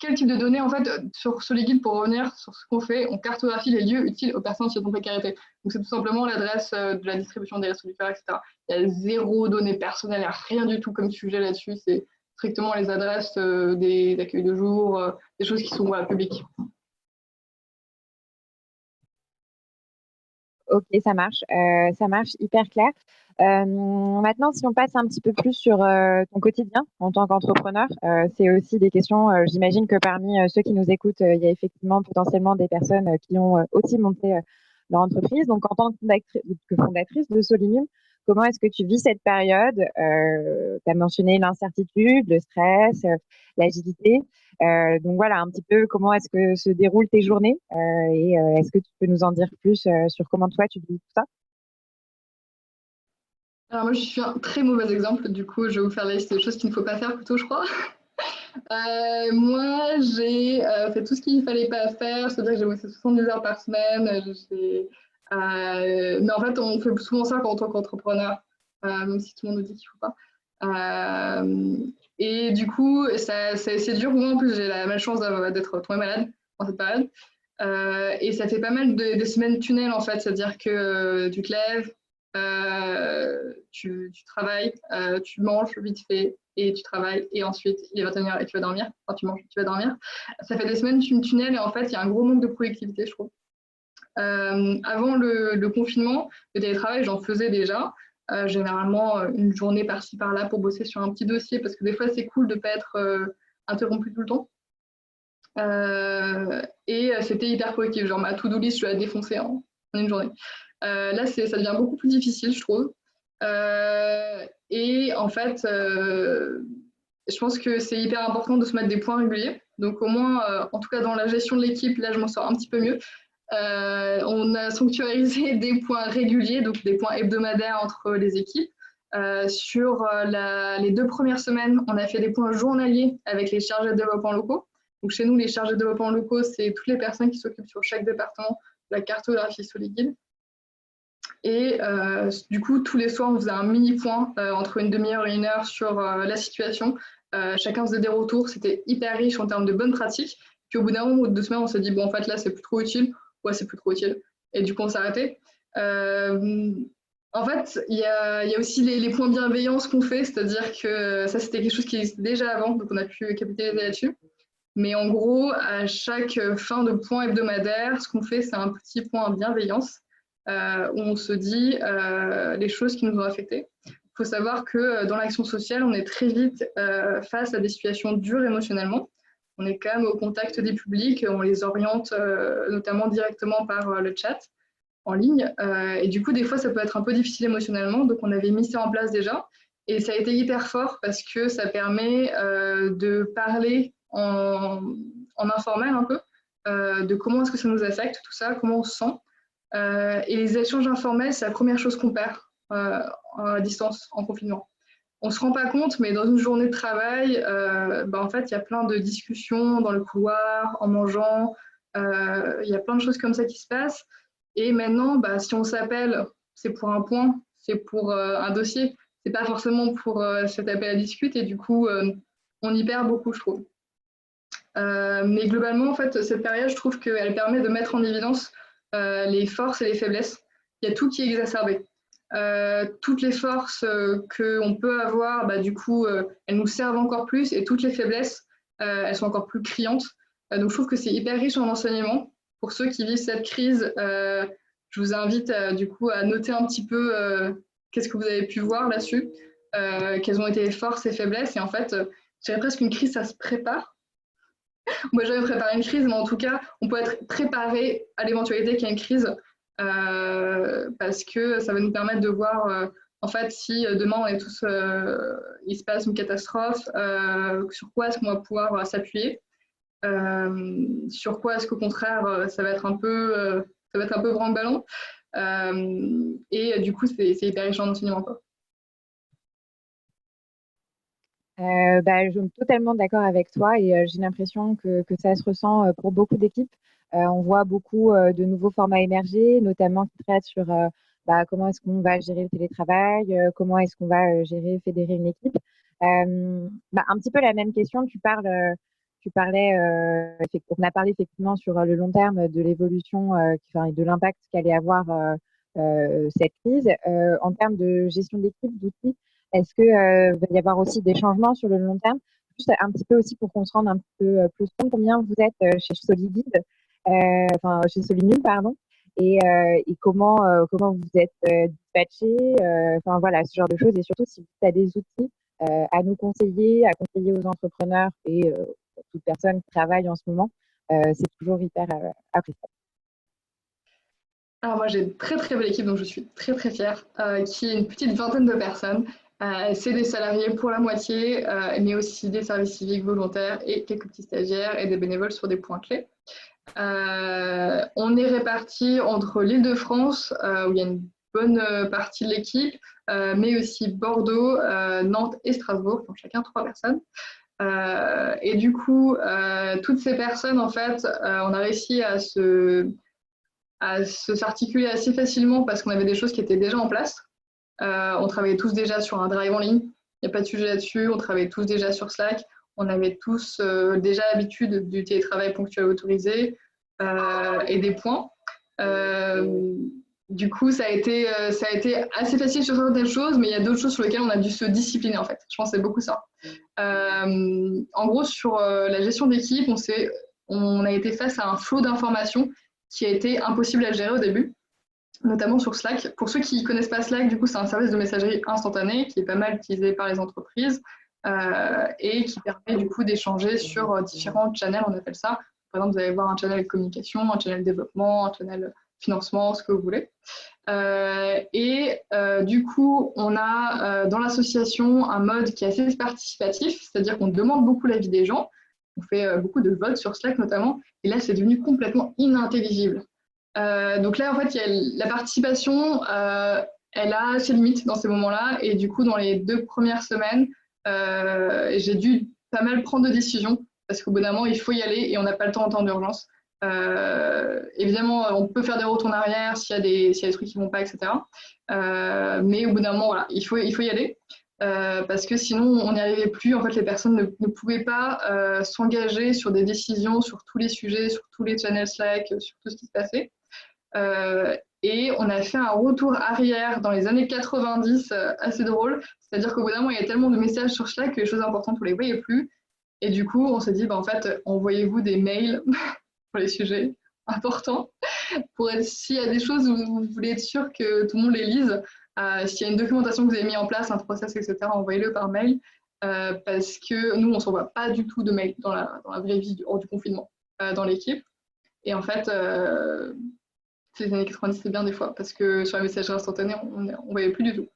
Quel type de données, en fait, sur Soliguide, pour revenir sur ce qu'on fait, on cartographie les lieux utiles aux personnes en situation de précarité. Donc, c'est tout simplement l'adresse de la distribution des restos du cœur, etc. Il y a 0 données personnelles, il n'y a rien du tout comme sujet là-dessus. C'est strictement les adresses des accueils de jour, des choses qui sont publiques. Ok, ça marche, hyper clair. Maintenant, si on passe un petit peu plus sur ton quotidien en tant qu'entrepreneur, c'est aussi des questions, j'imagine que parmi ceux qui nous écoutent, il y a effectivement potentiellement des personnes qui ont aussi monté leur entreprise. Donc, en tant que fondatrice de Solinium, comment est-ce que tu vis cette période? Tu as mentionné l'incertitude, le stress, l'agilité. Donc voilà, un petit peu comment est-ce que se déroulent tes journées et est-ce que tu peux nous en dire plus sur comment toi tu vis tout ça? Alors moi, je suis un très mauvais exemple. Du coup, je vais vous faire la liste des choses qu'il ne faut pas faire plutôt, je crois. Moi, j'ai fait tout ce qu'il ne fallait pas faire. C'est-à-dire que j'ai bossé 70 heures par semaine. Mais en fait, on fait souvent ça en tant qu'entrepreneur, même si tout le monde nous dit qu'il ne faut pas. Et du coup, c'est dur pour moi. En plus, j'ai la malchance d'être tombée malade en cette période. Et ça fait pas mal de semaines tunnel, en fait. C'est-à-dire que tu te lèves, tu travailles, tu manges vite fait et tu travailles et ensuite il est 21h et tu vas dormir. Enfin, tu manges, tu vas dormir. Ça fait des semaines tunnel et en fait il y a un gros manque de productivité, je trouve. Avant le confinement, le télétravail, j'en faisais déjà. Généralement une journée par-ci par-là pour bosser sur un petit dossier parce que des fois c'est cool de ne pas être interrompu tout le temps. Et c'était hyper productif. Genre ma to-do list, je la défoncer en une journée. Là, ça devient beaucoup plus difficile, je trouve. Et en fait, je pense que c'est hyper important de se mettre des points réguliers. Donc, au moins, en tout cas, dans la gestion de l'équipe, là, je m'en sors un petit peu mieux. On a sanctuarisé des points réguliers, donc des points hebdomadaires entre les équipes. Sur les 2 premières semaines, on a fait des points journaliers avec les chargés de développement locaux. Donc chez nous, les chargés de développement locaux, c'est toutes les personnes qui s'occupent sur chaque département de la cartographie Soliguide. Et du coup, tous les soirs, on faisait un mini-point entre une demi-heure et 1 heure sur la situation. Chacun faisait des retours, c'était hyper riche en termes de bonnes pratiques. Puis au bout d'un moment ou de 2 semaines, on s'est dit, bon, en fait, là, c'est plus trop utile. Ouais, c'est plus trop utile. Et du coup, on s'est arrêté. En fait, il y a aussi les points bienveillance qu'on fait, c'est-à-dire que ça, c'était quelque chose qui existait déjà avant, donc on a pu capitaliser là-dessus. Mais en gros, à chaque fin de point hebdomadaire, ce qu'on fait, c'est un petit point bienveillance où on se dit les choses qui nous ont affectés. Il faut savoir que dans l'action sociale, on est très vite face à des situations dures émotionnellement. On est quand même au contact des publics, on les oriente notamment directement par le chat en ligne. Et du coup, des fois, ça peut être un peu difficile émotionnellement. Donc, on avait mis ça en place déjà. Et ça a été hyper fort parce que ça permet de parler en informel un peu de comment est-ce que ça nous affecte, tout ça, comment on se sent. Et les échanges informels, c'est la première chose qu'on perd à distance, en confinement. On ne se rend pas compte, mais dans une journée de travail, en fait, il y a plein de discussions dans le couloir, en mangeant. Il y a plein de choses comme ça qui se passent. Et maintenant, si on s'appelle, c'est pour un point, c'est pour un dossier. C'est pas forcément pour cet appel à discute. Et du coup, on y perd beaucoup, je trouve. Mais globalement, en fait, cette période, je trouve qu'elle permet de mettre en évidence les forces et les faiblesses. Il y a tout qui est exacerbé. Toutes les forces qu'on peut avoir, du coup, elles nous servent encore plus, et toutes les faiblesses, elles sont encore plus criantes. Donc, je trouve que c'est hyper riche en enseignement. Pour ceux qui vivent cette crise, je vous invite du coup à noter un petit peu qu'est-ce que vous avez pu voir là-dessus, quelles ont été les forces et faiblesses. Et en fait, je dirais presque qu'une crise, ça se prépare. Moi, j'avais préparé une crise, mais en tout cas, on peut être préparé à l'éventualité qu'il y ait une crise parce que ça va nous permettre de voir, en fait, si demain, on est tous, il se passe une catastrophe, sur quoi est-ce qu'on va pouvoir s'appuyer, sur quoi est-ce qu'au contraire, ça va être un peu branle-ballon. Et du coup, c'est hyper riche en enseignement, quoi. Je suis totalement d'accord avec toi et j'ai l'impression que ça se ressent pour beaucoup d'équipes. On voit beaucoup de nouveaux formats émerger, notamment qui traitent sur comment est-ce qu'on va gérer le télétravail, comment est-ce qu'on va gérer, fédérer une équipe. Un petit peu la même question, tu parlais, on a parlé effectivement sur le long terme de l'évolution et de l'impact qu'allait avoir cette crise. En termes de gestion d'équipe, d'outils, est-ce qu'il va y avoir aussi des changements sur le long terme? Juste un petit peu aussi pour qu'on se rende un petit peu plus compte combien vous êtes chez Soliguide, chez Solinul, pardon, et comment vous êtes dispatché, voilà, ce genre de choses. Et surtout, si tu as des outils à nous conseiller, à conseiller aux entrepreneurs et toute personne qui travaille en ce moment, c'est toujours hyper appréciable. Alors moi, j'ai une très très belle équipe dont je suis très très fière, qui est une petite vingtaine de personnes. C'est des salariés pour la moitié, mais aussi des services civiques volontaires et quelques petits stagiaires et des bénévoles sur des points clés. On est répartis entre l'Île-de-France, où il y a une bonne partie de l'équipe, mais aussi Bordeaux, Nantes et Strasbourg, donc chacun 3 personnes. Et du coup, toutes ces personnes, en fait, on a réussi à s'articuler assez facilement parce qu'on avait des choses qui étaient déjà en place. On travaillait tous déjà sur un drive en ligne, il n'y a pas de sujet là-dessus, on travaillait tous déjà sur Slack, on avait tous déjà l'habitude du télétravail ponctuel autorisé et des points. Du coup, ça a été assez facile sur certaines choses, mais il y a d'autres choses sur lesquelles on a dû se discipliner en fait. Je pense que c'est beaucoup ça. En gros, sur la gestion d'équipe, on a été face à un flot d'informations qui a été impossible à gérer au début, notamment sur Slack. Pour ceux qui ne connaissent pas Slack, du coup, c'est un service de messagerie instantanée qui est pas mal utilisé par les entreprises et qui permet du coup d'échanger sur différents channels, on appelle ça. Par exemple, vous allez voir un channel communication, un channel développement, un channel financement, ce que vous voulez. Du coup, on a dans l'association un mode qui est assez participatif, c'est-à-dire qu'on demande beaucoup l'avis des gens. On fait beaucoup de votes sur Slack notamment, et là, c'est devenu complètement inintelligible. Donc là, en fait, la participation, elle a ses limites dans ces moments-là, et du coup, dans les 2 premières semaines, j'ai dû pas mal prendre de décisions parce qu'au bout d'un moment, il faut y aller et on n'a pas le temps en temps d'urgence. Évidemment, on peut faire des retours en arrière s'il y a des trucs qui ne vont pas, etc. Mais au bout d'un moment, voilà, il faut y aller. Parce que sinon, on n'y arrivait plus. En fait, les personnes ne pouvaient pas s'engager sur des décisions, sur tous les sujets, sur tous les channels Slack, sur tout ce qui se passait. Et on a fait un retour arrière dans les années 90 assez drôle. C'est-à-dire qu'au bout d'un moment, il y a tellement de messages sur Slack que les choses importantes, on ne les voyait plus. Et du coup, on s'est dit, en fait, envoyez-vous des mails pour les sujets importants. S'il y a des choses où vous voulez être sûr que tout le monde les lise, s'il y a une documentation que vous avez mis en place, un process, etc., envoyez-le par mail. Parce que nous, on ne s'envoie pas du tout de mail dans la vraie vie hors du confinement dans l'équipe. Et en fait, les années 90, c'est bien des fois, parce que sur la messagerie instantanée, on ne voyait plus du tout.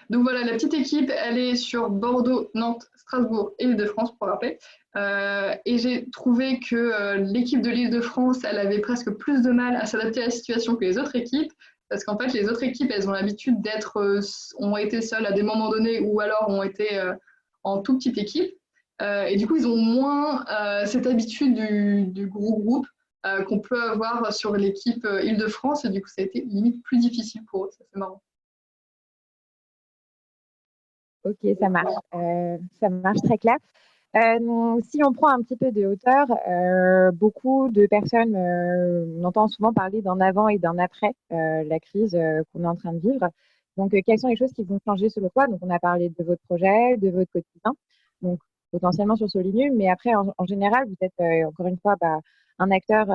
Donc voilà, la petite équipe, elle est sur Bordeaux, Nantes, Strasbourg et l'Île-de-France, pour rappeler. Et j'ai trouvé que l'équipe de l'Île-de-France, elle avait presque plus de mal à s'adapter à la situation que les autres équipes, parce qu'en fait, les autres équipes, elles ont l'habitude ont été seules à des moments donnés, ou alors ont été en toute petite équipe. Et du coup, ils ont moins cette habitude du gros groupe qu'on peut avoir sur l'équipe Île-de-France, et du coup, ça a été limite plus difficile pour eux, ça c'est marrant. Ok, ça marche très clair. Si on prend un petit peu de hauteur, beaucoup de personnes, on entend souvent parler d'un avant et d'un après la crise qu'on est en train de vivre. Donc, quelles sont les choses qui vont changer selon toi? Donc, on a parlé de votre projet, de votre quotidien, donc potentiellement sur Solinu, mais après, en général, vous êtes encore une fois un acteur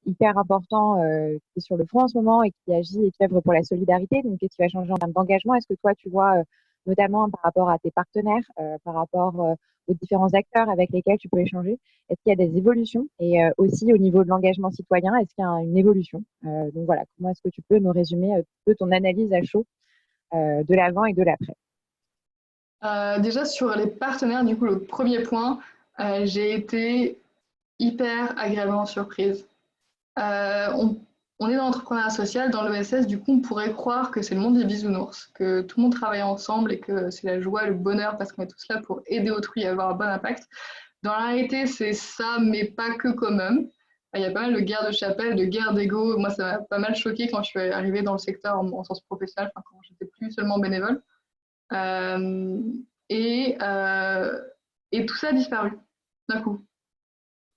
hyper important qui est sur le front en ce moment et qui agit et qui œuvre pour la solidarité. Donc, qu'est-ce qui va changer en termes d'engagement? Est-ce que toi, tu vois, notamment par rapport à tes partenaires, par rapport aux différents acteurs avec lesquels tu peux échanger, est-ce qu'il y a des évolutions? Et aussi au niveau de l'engagement citoyen, est-ce qu'il y a une évolution? Donc voilà, comment est-ce que tu peux nous résumer un peu ton analyse à chaud de l'avant et de l'après? Déjà sur les partenaires, du coup, le premier point, j'ai été hyper agréablement surprise. On est dans l'entrepreneuriat social, dans l'ESS, du coup, on pourrait croire que c'est le monde des bisounours, que tout le monde travaille ensemble et que c'est la joie, le bonheur, parce qu'on est tous là pour aider autrui à avoir un bon impact. Dans la réalité, c'est ça, mais pas que quand même. Il y a pas mal de guerres de chapelle, de guerres d'ego. Moi, ça m'a pas mal choqué quand je suis arrivée dans le secteur en sens professionnel, enfin, quand j'étais plus seulement bénévole. Euh, et, euh, et tout ça a disparu d'un coup.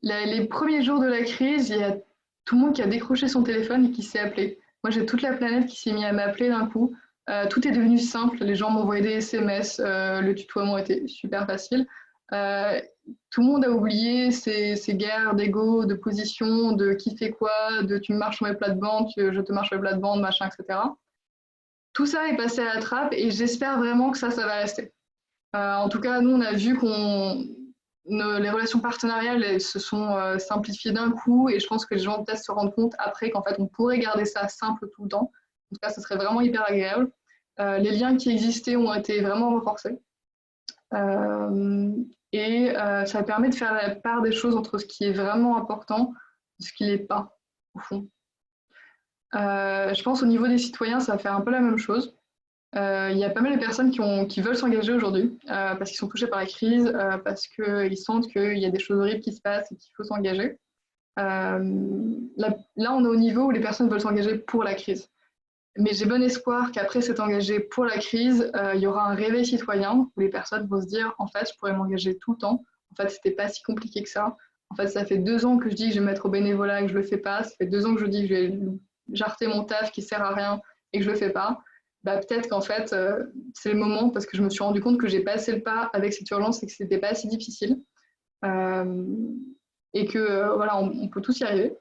Les premiers jours de la crise, il y a tout le monde qui a décroché son téléphone et qui s'est appelé. Moi, j'ai toute la planète qui s'est mise à m'appeler d'un coup. Tout est devenu simple. Les gens m'envoyaient des SMS. Le tutoiement était super facile. Tout le monde a oublié ces guerres d'ego, de position, de qui fait quoi, de tu me marches sur mes plates-bandes, je te marche sur mes plates-bandes, machin, etc. Tout ça est passé à la trappe et j'espère vraiment que ça va rester. En tout cas, nous, on a vu les relations partenariales elles se sont simplifiées d'un coup et je pense que les gens peut-être se rendent compte après qu'en fait, on pourrait garder ça simple tout le temps. En tout cas, ça serait vraiment hyper agréable. Les liens qui existaient ont été vraiment renforcés. Ça permet de faire la part des choses entre ce qui est vraiment important et ce qui ne l'est pas, au fond. Je pense au niveau des citoyens, ça va faire un peu la même chose. Il y a pas mal de personnes qui veulent s'engager aujourd'hui parce qu'ils sont touchés par la crise, parce qu'ils sentent qu'il y a des choses horribles qui se passent et qu'il faut s'engager. Là, on est au niveau où les personnes veulent s'engager pour la crise. Mais j'ai bon espoir qu'après s'être engagé pour la crise, il y aura un réveil citoyen où les personnes vont se dire en fait, je pourrais m'engager tout le temps. En fait, c'était pas si compliqué que ça. En fait, ça fait 2 ans que je dis que je vais me mettre au bénévolat et que je le fais pas. Ça fait 2 ans que je dis que je vais jarter mon taf qui sert à rien et que je le fais pas. Bah, peut-être qu'en fait, c'est le moment parce que je me suis rendu compte que j'ai passé le pas avec cette urgence et que c'était pas si difficile. Et que voilà, on peut tous y arriver.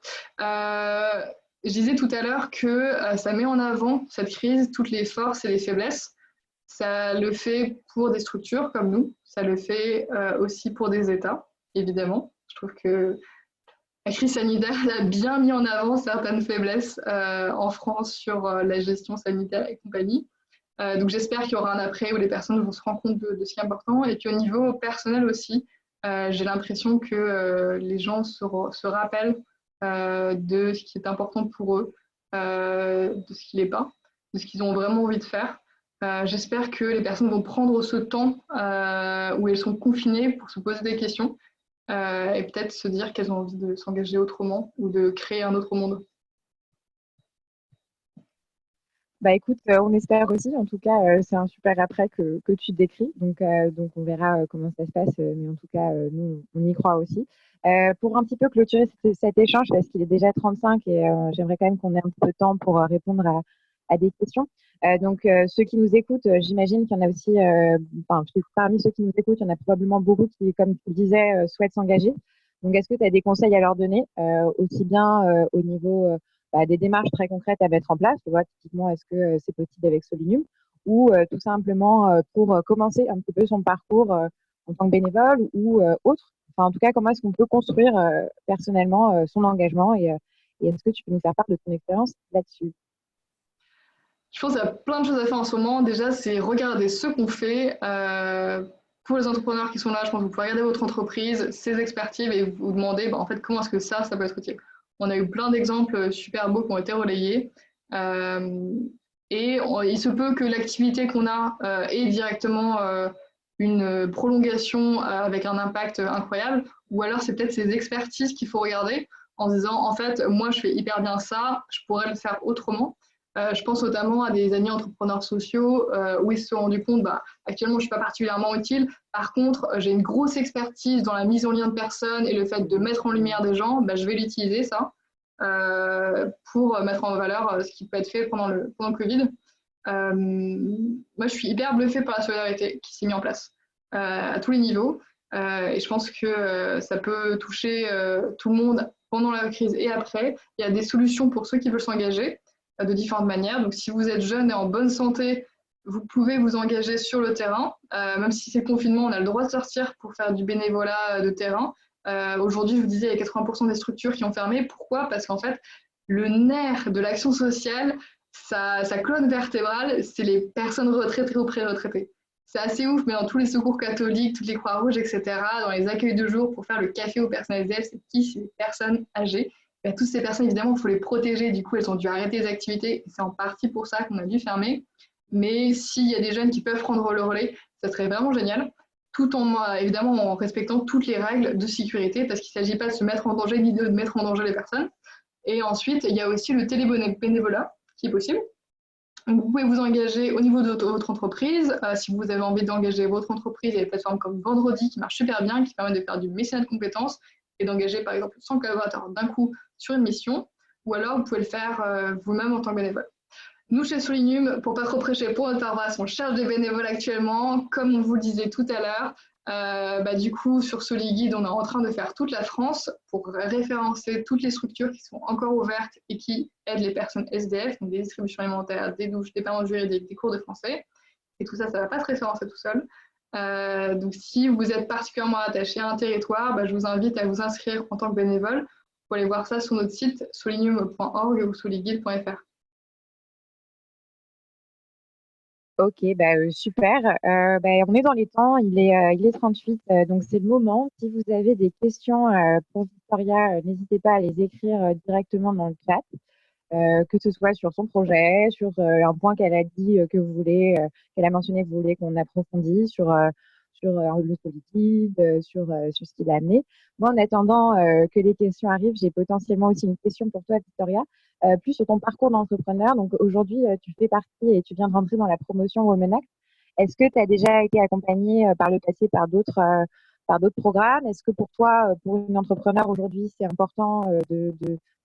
Je disais tout à l'heure que ça met en avant, cette crise, toutes les forces et les faiblesses. Ça le fait pour des structures comme nous, ça le fait aussi pour des États, évidemment. Je trouve que la crise sanitaire a bien mis en avant certaines faiblesses en France sur la gestion sanitaire et compagnie. Donc j'espère qu'il y aura un après où les personnes vont se rendre compte de ce qui est important et qu'au niveau personnel aussi, j'ai l'impression que les gens se rappellent de ce qui est important pour eux, de ce qui l'est pas, de ce qu'ils ont vraiment envie de faire. J'espère que les personnes vont prendre ce temps où elles sont confinées pour se poser des questions et peut-être se dire qu'elles ont envie de s'engager autrement ou de créer un autre monde. Bah écoute, on espère aussi. En tout cas, c'est un super après que tu décris. Donc on verra comment ça se passe. Mais en tout cas, nous, on y croit aussi. Pour un petit peu clôturer cet échange, parce qu'il est déjà 35 et j'aimerais quand même qu'on ait un petit peu de temps pour répondre à des questions. Ceux qui nous écoutent, j'imagine qu'il y en a aussi, enfin, parmi ceux qui nous écoutent, il y en a probablement beaucoup qui, comme tu le disais, souhaitent s'engager. Donc, est-ce que tu as des conseils à leur donner, aussi bien au niveau des démarches très concrètes à mettre en place? Tu vois, typiquement, est-ce que c'est possible avec Solinium ou tout simplement pour commencer un petit peu son parcours en tant que bénévole ou autre? Enfin, en tout cas, comment est-ce qu'on peut construire personnellement son engagement et est-ce que tu peux nous faire part de ton expérience là-dessus? Je pense qu'il y a plein de choses à faire en ce moment. Déjà, c'est regarder ce qu'on fait. Pour les entrepreneurs qui sont là, je pense que vous pouvez regarder votre entreprise, ses expertises et vous demander en fait, comment est-ce que ça peut être utile. On a eu plein d'exemples super beaux qui ont été relayés. Il se peut que l'activité qu'on a ait directement une prolongation avec un impact incroyable, ou alors c'est peut-être ces expertises qu'il faut regarder en se disant, en fait, moi je fais hyper bien ça, je pourrais le faire autrement. Je pense notamment à des amis entrepreneurs sociaux où ils se sont rendus compte, actuellement, je ne suis pas particulièrement utile. Par contre, j'ai une grosse expertise dans la mise en lien de personnes et le fait de mettre en lumière des gens. Je vais l'utiliser, ça, pour mettre en valeur ce qui peut être fait pendant le Covid. Moi, je suis hyper bluffée par la solidarité qui s'est mise en place à tous les niveaux. Et je pense que ça peut toucher tout le monde pendant la crise et après. Il y a des solutions pour ceux qui veulent s'engager de différentes manières. Donc, si vous êtes jeune et en bonne santé, vous pouvez vous engager sur le terrain. Même si c'est le confinement, on a le droit de sortir pour faire du bénévolat de terrain. Aujourd'hui, je vous disais, il y a 80% des structures qui ont fermé. Pourquoi? Parce qu'en fait, le nerf de l'action sociale, sa colonne vertébrale, c'est les personnes retraitées ou pré-retraitées. C'est assez ouf, mais dans tous les secours catholiques, toutes les Croix-Rouges, etc., dans les accueils de jour pour faire le café aux personnes SDF, c'est qui? C'est les personnes âgées. Toutes ces personnes, évidemment, il faut les protéger. Du coup, elles ont dû arrêter les activités. C'est en partie pour ça qu'on a dû fermer. Mais s'il y a des jeunes qui peuvent prendre le relais, ça serait vraiment génial, tout en, évidemment, en respectant toutes les règles de sécurité, parce qu'il ne s'agit pas de se mettre en danger ni de mettre en danger les personnes. Et ensuite, il y a aussi le télébénévolat qui est possible. Donc, vous pouvez vous engager au niveau de votre entreprise. Si vous avez envie d'engager votre entreprise, il y a des plateformes comme Vendredi qui marchent super bien, qui permettent de faire du mécénat de compétences et d'engager par exemple 100 collaborateurs d'un coup sur une mission. Ou alors, vous pouvez le faire vous-même en tant que bénévole. Nous, chez Solinium, pour pas trop prêcher pour notre paroisse, on cherche des bénévoles actuellement. Comme on vous le disait tout à l'heure, du coup, sur SoliGuide, on est en train de faire toute la France pour référencer toutes les structures qui sont encore ouvertes et qui aident les personnes SDF, donc des distributions alimentaires, des douches, des permanences juridiques, des cours de français. Et tout ça, ça ne va pas se référencer tout seul. Donc, si vous êtes particulièrement attaché à un territoire, je vous invite à vous inscrire en tant que bénévole. Vous pouvez aller voir ça sur notre site solinium.org ou soliguide.fr. Ok, super. On est dans les temps, il est 38, donc c'est le moment. Si vous avez des questions pour Victoria, n'hésitez pas à les écrire directement dans le chat, que ce soit sur son projet, sur un point qu'elle a dit que vous voulez, qu'elle a mentionné que vous voulez qu'on approfondisse, sur le solitude, sur ce qu'il a amené. Moi, en attendant que les questions arrivent, j'ai potentiellement aussi une question pour toi, Victoria. Plus sur ton parcours d'entrepreneur. Donc aujourd'hui, tu fais partie et tu viens de rentrer dans la promotion Women Act. Est-ce que tu as déjà été accompagnée par le passé par d'autres programmes? Est-ce que pour toi, pour une entrepreneur aujourd'hui, c'est important de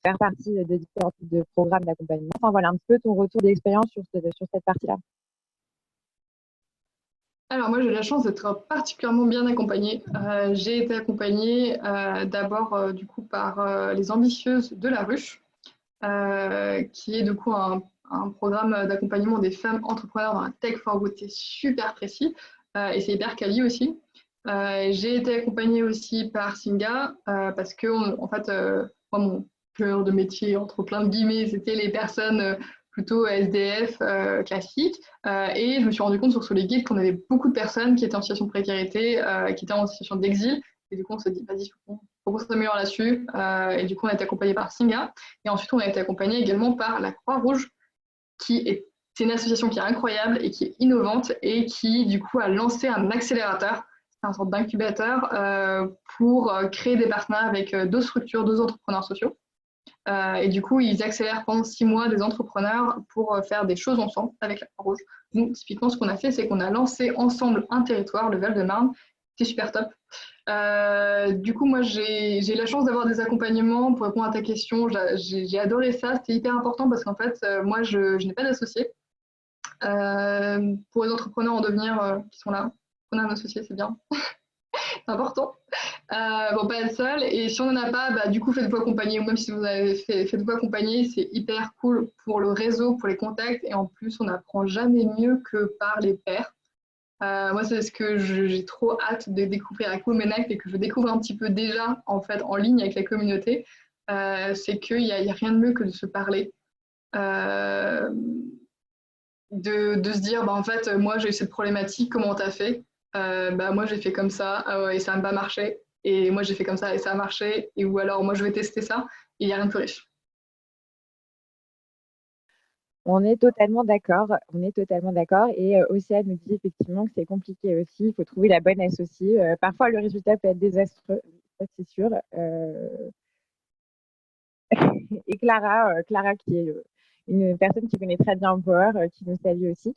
faire partie de différents types de programmes d'accompagnement? Enfin voilà, un petit peu ton retour d'expérience sur cette partie-là. Alors moi, j'ai la chance d'être particulièrement bien accompagnée. J'ai été accompagnée d'abord du coup par les Ambitieuses de la Ruche, qui est du coup un programme d'accompagnement des femmes entrepreneurs dans la tech for good. C'est super précis et c'est hyper quali aussi. J'ai été accompagnée aussi par Singa parce que en fait, moi, mon cœur de métier, entre plein de guillemets, c'était les personnes plutôt SDF classiques. Et je me suis rendu compte sur SoliGuide qu'on avait beaucoup de personnes qui étaient en situation de précarité, qui étaient en situation d'exil. Et du coup, on s'est dit, vas-y, faut qu'on s'améliore là-dessus. Et du coup, on a été accompagné par Singa. Et ensuite, on a été accompagné également par la Croix-Rouge, c'est une association qui est incroyable et qui est innovante et qui, du coup, a lancé un accélérateur. une sorte d'incubateur pour créer des partenariats avec d'autres structures, d'autres entrepreneurs sociaux. Et du coup, ils accélèrent pendant 6 mois des entrepreneurs pour faire des choses ensemble avec la Croix-Rouge. Donc, typiquement, ce qu'on a fait, c'est qu'on a lancé ensemble un territoire, le Val-de-Marne. C'était super top. Du coup, moi, j'ai eu la chance d'avoir des accompagnements pour répondre à ta question. J'ai adoré ça. C'était hyper important parce qu'en fait, moi, je n'ai pas d'associé. Pour les entrepreneurs en devenir qui sont là, on a un associé, c'est bien. C'est important. Bon, pas être seul. Et si on n'en a pas, bah, du coup, faites-vous accompagner. Ou même si vous avez fait, faites-vous accompagner. C'est hyper cool pour le réseau, pour les contacts. Et en plus, on n'apprend jamais mieux que par les pairs. Moi, c'est ce que j'ai trop hâte de découvrir avec Womenact et que je découvre un petit peu déjà en fait en ligne avec la communauté. C'est qu'il y a rien de mieux que de se parler. De se dire, bah, en fait, moi, j'ai eu cette problématique, comment t'as fait bah, moi, j'ai fait comme ça et ça n'a pas marché. Et moi, j'ai fait comme ça et ça a marché. Et ou alors, moi, je vais tester ça. Et il n'y a rien de plus riche. On est totalement d'accord. On est totalement d'accord. Et Océane nous dit effectivement que c'est compliqué aussi. Il faut trouver la bonne associée. Parfois, le résultat peut être désastreux, ça c'est sûr. Et Clara qui est une personne qui connaît très bien Power, qui nous salue aussi.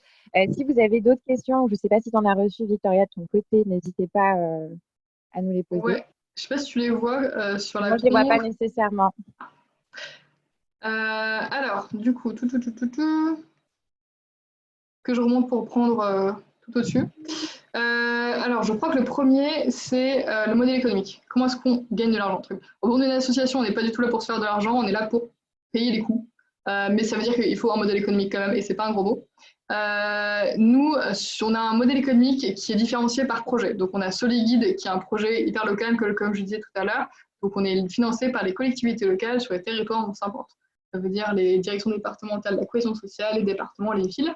Si vous avez d'autres questions, je ne sais pas si tu en as reçu, Victoria, de ton côté, n'hésitez pas à nous les poser. Ouais, je ne sais pas si tu les vois sur la Moi, je ne les vois pas nécessairement. Alors, du coup, que je remonte pour prendre tout au-dessus. Alors, je crois que le premier, c'est le modèle économique. Comment est-ce qu'on gagne de l'argent? Au bout d'une association, on n'est pas du tout là pour se faire de l'argent, on est là pour payer les coûts. Mais ça veut dire qu'il faut un modèle économique quand même, et c'est pas un gros mot. Nous, on a un modèle économique qui est différencié par projet. Donc, on a Soliguide, qui est un projet hyper local, comme je disais tout à l'heure. Donc, on est financé par les collectivités locales sur les territoires dont ça importe. Ça veut dire les directions départementales de la cohésion sociale, les départements, les villes.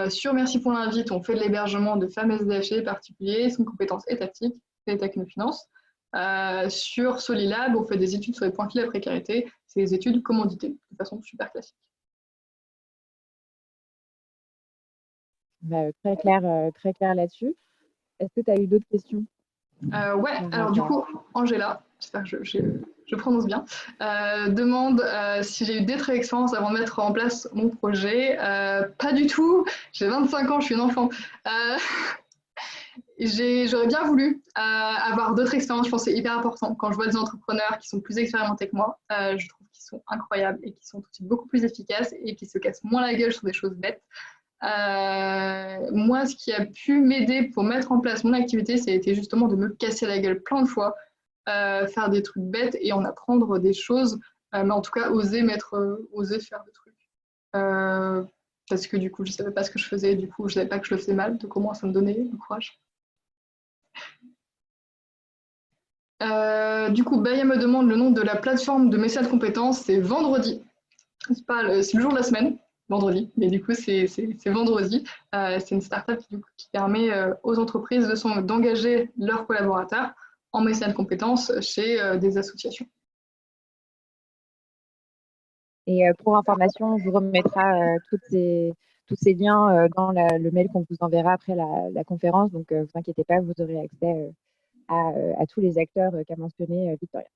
Sur Merci pour l'invite, on fait de l'hébergement de femmes SDH particuliers, c'est une compétence étatique, c'est l'État qui nous finance. Sur Solilab, on fait des études sur les points clés de la précarité, c'est des études commanditées, de façon super classique. Bah, très clair là-dessus. Est-ce que tu as eu d'autres questions? Ouais, alors du coup, Angela, j'espère que je prononce bien, demande si j'ai eu d'autres expériences avant de mettre en place mon projet. Pas du tout, j'ai 25 ans, je suis une enfant. J'aurais bien voulu avoir d'autres expériences, je pense que c'est hyper important. Quand je vois des entrepreneurs qui sont plus expérimentés que moi, je trouve qu'ils sont incroyables et qui sont tout de suite beaucoup plus efficaces et qui se cassent moins la gueule sur des choses bêtes. Moi, ce qui a pu m'aider pour mettre en place mon activité, ça a été justement de me casser la gueule plein de fois, faire des trucs bêtes et en apprendre des choses, mais en tout cas oser faire des trucs. Parce que du coup, je ne savais pas ce que je faisais, du coup, je ne savais pas que je le faisais mal, donc au moins ça me donnait du courage. Du coup, Baya me demande le nom de la plateforme de mécénat de compétences, c'est vendredi. C'est le jour de la semaine, vendredi, mais du coup, c'est vendredi. C'est une startup qui permet aux entreprises d'engager leurs collaborateurs en mécénat de compétences chez des associations. Et pour information, on vous remettra tous ces liens dans le mail qu'on vous enverra après la conférence. Donc, ne vous inquiétez pas, vous aurez accès à tous les acteurs qu'a mentionné Victoria.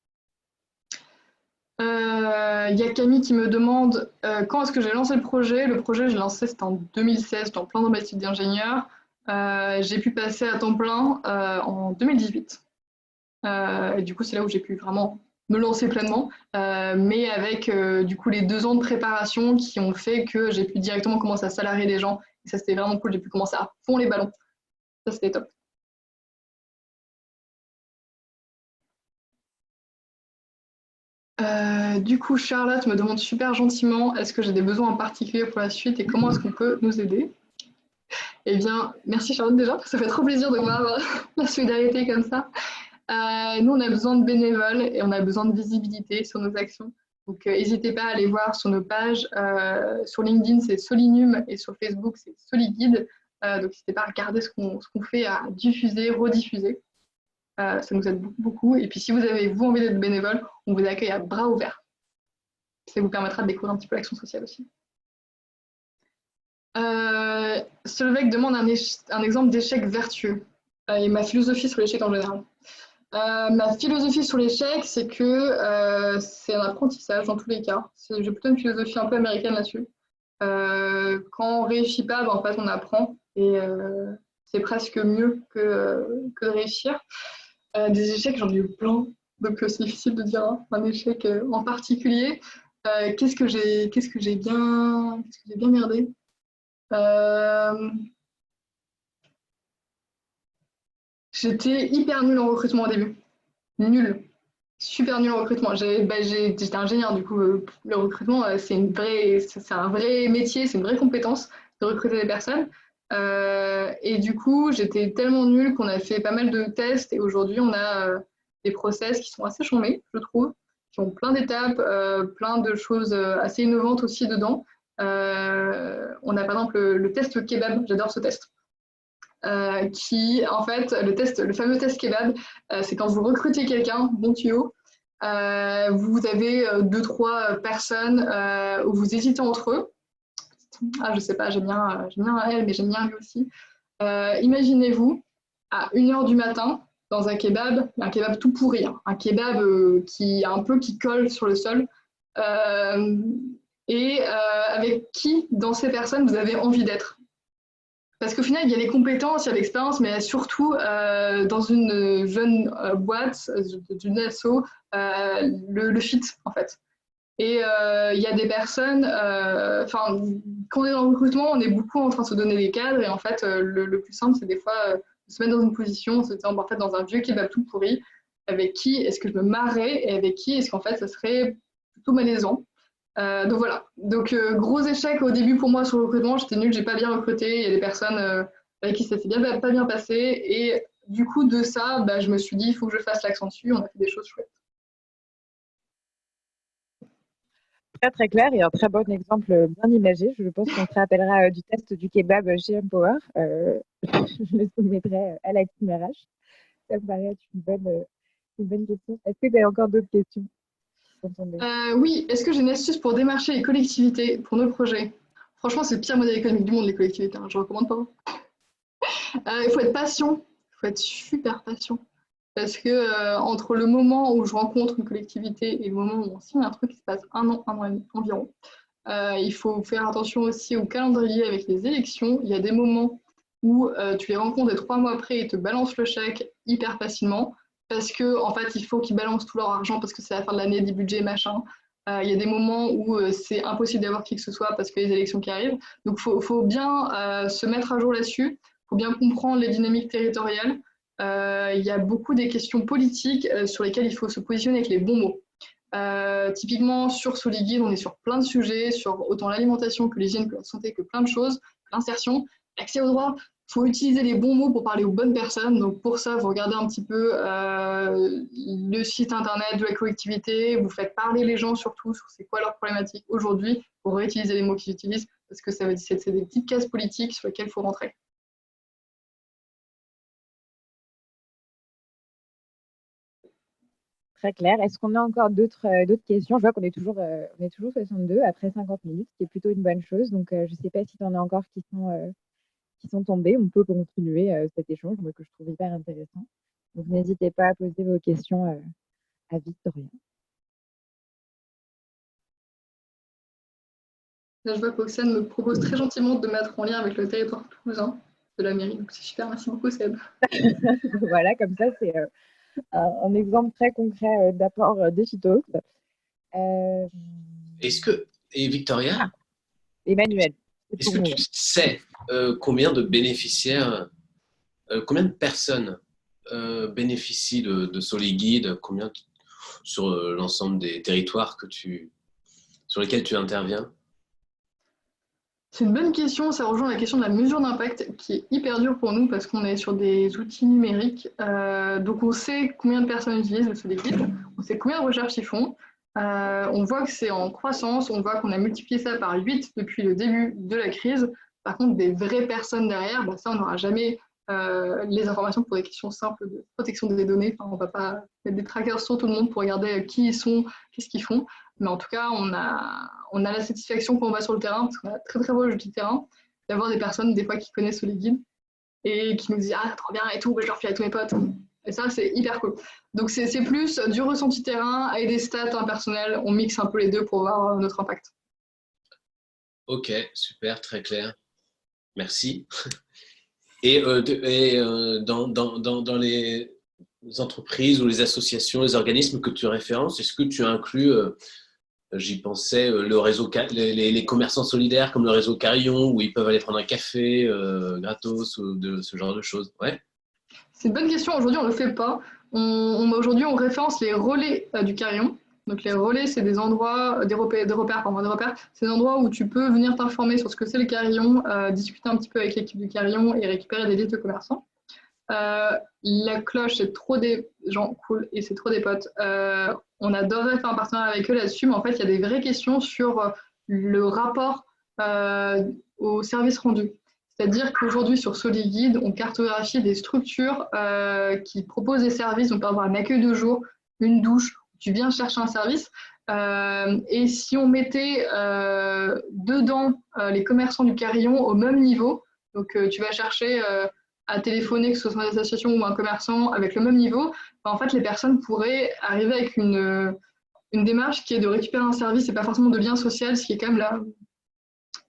Il y a Camille qui me demande quand est-ce que j'ai lancé le projet. Le projet, j'ai lancé, c'était en 2016, j'étais en plein dans ma étude d'ingénieur. J'ai pu passer à temps plein en 2018. Et du coup, c'est là où j'ai pu vraiment me lancer pleinement, mais avec du coup les 2 ans de préparation qui ont fait que j'ai pu directement commencer à salarier des gens. Et ça, c'était vraiment cool. J'ai pu commencer à fond les ballons. Ça, c'était top. Du coup, Charlotte me demande super gentiment est-ce que j'ai des besoins en particulier pour la suite et comment est-ce qu'on peut nous aider? Eh bien, merci Charlotte déjà, ça fait trop plaisir de voir la solidarité comme ça. Nous, on a besoin de bénévoles et on a besoin de visibilité sur nos actions. Donc, n'hésitez pas à aller voir sur nos pages. Sur LinkedIn, c'est Solinum et sur Facebook, c'est Soliguide. Donc, n'hésitez pas à regarder ce qu'on fait, à diffuser, rediffuser. Ça nous aide beaucoup, beaucoup. Et puis, si vous avez, vous, envie d'être bénévole, on vous accueille à bras ouverts. Ça vous permettra de découvrir un petit peu l'action sociale aussi. Solveig demande un exemple d'échec vertueux. et ma philosophie sur l'échec en général. Ma philosophie sur l'échec, c'est que c'est un apprentissage dans tous les cas. J'ai plutôt une philosophie un peu américaine là-dessus. Quand on ne réussit pas, ben, en fait, on apprend et c'est presque mieux que de réussir. Des échecs, j'en ai eu plein, donc c'est difficile de dire un échec en particulier. Qu'est-ce que j'ai bien merdé? J'étais hyper nulle en recrutement au début. Nulle. Super nulle en recrutement. J'étais ingénieur, du coup, le recrutement, c'est un vrai métier, c'est une vraie compétence de recruter des personnes. Et du coup, j'étais tellement nulle qu'on a fait pas mal de tests et aujourd'hui, on a des process qui sont assez chambés, je trouve, qui ont plein d'étapes, plein de choses assez innovantes aussi dedans. On a par exemple le test kebab, j'adore ce test. Qui, en fait, le fameux test kebab, c'est quand vous recrutez quelqu'un, bon tuyau, vous avez 2-3 personnes où vous hésitez entre eux. Ah, je sais pas, j'aime bien elle, mais j'aime bien lui aussi. Imaginez-vous, à 1h du matin, dans un kebab tout pourri, hein, un kebab qui colle sur le sol, et avec qui, dans ces personnes, vous avez envie d'être. Parce qu'au final, il y a les compétences, il y a l'expérience, mais surtout, dans une jeune boîte, d'une asso, le fit, en fait. Et il y a des personnes, quand on est dans le recrutement, on est beaucoup en train de se donner des cadres, et en fait, le plus simple, c'est des fois de se mettre dans une position, en se disant, en fait, dans un vieux kebab tout pourri, avec qui est-ce que je me marrais, et avec qui est-ce qu'en fait, ça serait plutôt malaisant. Donc voilà. Donc gros échec au début pour moi sur le recrutement. J'étais nulle, j'ai pas bien recruté. Il y a des personnes avec qui ça s'est pas bien passé. Et du coup de ça, bah, je me suis dit il faut que je fasse l'accent dessus. On a fait des choses chouettes. Très très clair et un très bon exemple bien imagé. Je pense qu'on se rappellera du test du kebab chez Empower. Je le soumettrai à la team RH. Ça me paraît être une bonne question. Est-ce que tu as encore d'autres questions? Oui, est-ce que j'ai une astuce pour démarcher les collectivités pour nos projets? Franchement, c'est le pire modèle économique du monde, les collectivités. Hein, je recommande pas. Il faut être patient. Il faut être super patient. Parce que entre le moment où je rencontre une collectivité et le moment où on signe un truc, il se passe un an et demi environ. Il faut faire attention aussi au calendrier avec les élections. Il y a des moments où tu les rencontres et 3 mois après, ils te balancent le chèque hyper facilement parce que en fait, il faut qu'ils balancent tout leur argent parce que c'est la fin de l'année, des budgets, machin. Il y a des moments où c'est impossible d'avoir qui que ce soit parce que les élections qui arrivent. Donc, faut bien se mettre à jour là-dessus. Il faut bien comprendre les dynamiques territoriales. Il y a beaucoup des questions politiques sur lesquelles il faut se positionner avec les bons mots. Typiquement, sur Soliguide, on est sur plein de sujets, sur autant l'alimentation que l'hygiène, que la santé, que plein de choses, l'insertion, l'accès au droit. Il faut utiliser les bons mots pour parler aux bonnes personnes. Donc pour ça, vous regardez un petit peu le site internet de la collectivité, vous faites parler les gens surtout sur c'est quoi leur problématique aujourd'hui, pour réutiliser les mots qu'ils utilisent, parce que c'est des petites cases politiques sur lesquelles il faut rentrer. Très clair. Est-ce qu'on a encore d'autres questions? Je vois qu'on est toujours 62 après 50 minutes, ce qui est plutôt une bonne chose. Donc, je ne sais pas si tu en as encore qui sont tombés. On peut continuer cet échange, moi, que je trouve hyper intéressant. Donc, n'hésitez pas à poser vos questions à Victoria. Là, je vois qu'Oxane me propose très gentiment de mettre en lien avec le territoire toulousain de la mairie. Donc, c'est super. Merci beaucoup, Seb. Voilà, comme ça, c'est un exemple très concret d'apport des Phytos. Et Victoria, Emmanuel, est-ce que tu sais combien de bénéficiaires, combien de personnes bénéficient de Soliguide, combien sur l'ensemble des territoires sur lesquels tu interviens? C'est une bonne question, ça rejoint la question de la mesure d'impact qui est hyper dure pour nous parce qu'on est sur des outils numériques. Donc on sait combien de personnes utilisent le Soliguide, on sait combien de recherches ils font. On voit que c'est en croissance, on voit qu'on a multiplié ça par 8 depuis le début de la crise. Par contre, des vraies personnes derrière, bah ça on n'aura jamais les informations pour des questions simples de protection des données. Enfin, on ne va pas mettre des trackers sur tout le monde pour regarder qui ils sont, qu'est-ce qu'ils font. Mais en tout cas, on a la satisfaction quand on va sur le terrain, parce qu'on a très très proche du terrain, d'avoir des personnes des fois qui connaissent les guides. et qui nous disent « Ah, trop bien et tout, je leur file à tous mes potes ». Et ça, c'est hyper cool. Donc, c'est plus du ressenti terrain avec des stats impersonnelles. On mixe un peu les deux pour voir notre impact. Ok, super, très clair. Merci. Dans les entreprises ou les associations, les organismes que tu références, est-ce que tu inclus, j'y pensais, le réseau, les commerçants solidaires comme le réseau Carillon, où ils peuvent aller prendre un café gratos ou de ce genre de choses? Ouais. C'est une bonne question. Aujourd'hui, on ne le fait pas. Aujourd'hui, on référence les relais du Carillon. Donc, les relais, c'est des endroits, des repères. C'est des endroits où tu peux venir t'informer sur ce que c'est le Carillon, discuter un petit peu avec l'équipe du Carillon et récupérer des listes de commerçants. La cloche, c'est trop des gens cool et c'est trop des potes. On adorerait faire un partenariat avec eux là-dessus, mais en fait, il y a des vraies questions sur le rapport au service rendu. C'est-à-dire qu'aujourd'hui, sur Soliguide, on cartographie des structures qui proposent des services. On peut avoir un accueil de jour, une douche, tu viens chercher un service. Et si on mettait dedans les commerçants du Carillon au même niveau, donc tu vas chercher à téléphoner, que ce soit une association ou un commerçant, avec le même niveau, en fait, les personnes pourraient arriver avec une démarche qui est de récupérer un service et pas forcément de lien social, ce qui est quand même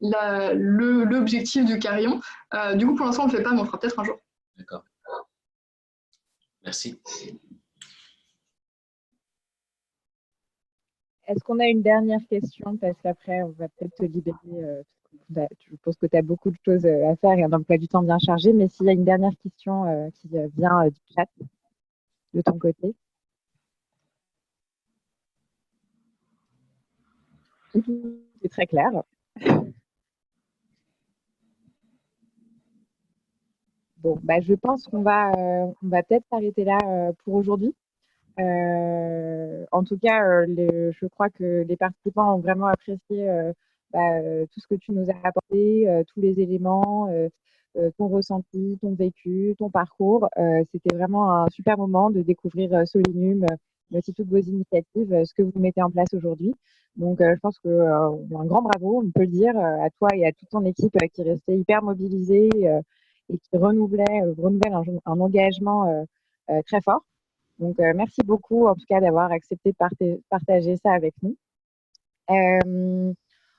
l'objectif du Carillon. Du coup, pour l'instant, on ne le fait pas, mais on le fera peut-être un jour. D'accord. Merci. Est-ce qu'on a une dernière question? Parce qu'après, on va peut-être te libérer. Je pense que tu as beaucoup de choses à faire et un emploi du temps bien chargé. Mais s'il y a une dernière question qui vient du chat de ton côté. C'est très clair. Bon, bah, je pense qu'on on va peut-être s'arrêter là pour aujourd'hui. En tout cas, je crois que les participants ont vraiment apprécié tout ce que tu nous as apporté, tous les éléments, ton ressenti, ton vécu, ton parcours. C'était vraiment un super moment de découvrir Solinum, mais aussi toutes vos initiatives, ce que vous mettez en place aujourd'hui. Donc, je pense un grand bravo, on peut le dire, à toi et à toute ton équipe qui restait hyper mobilisée et qui renouvelle un engagement très fort. Donc, merci beaucoup en tout cas d'avoir accepté de partager ça avec nous.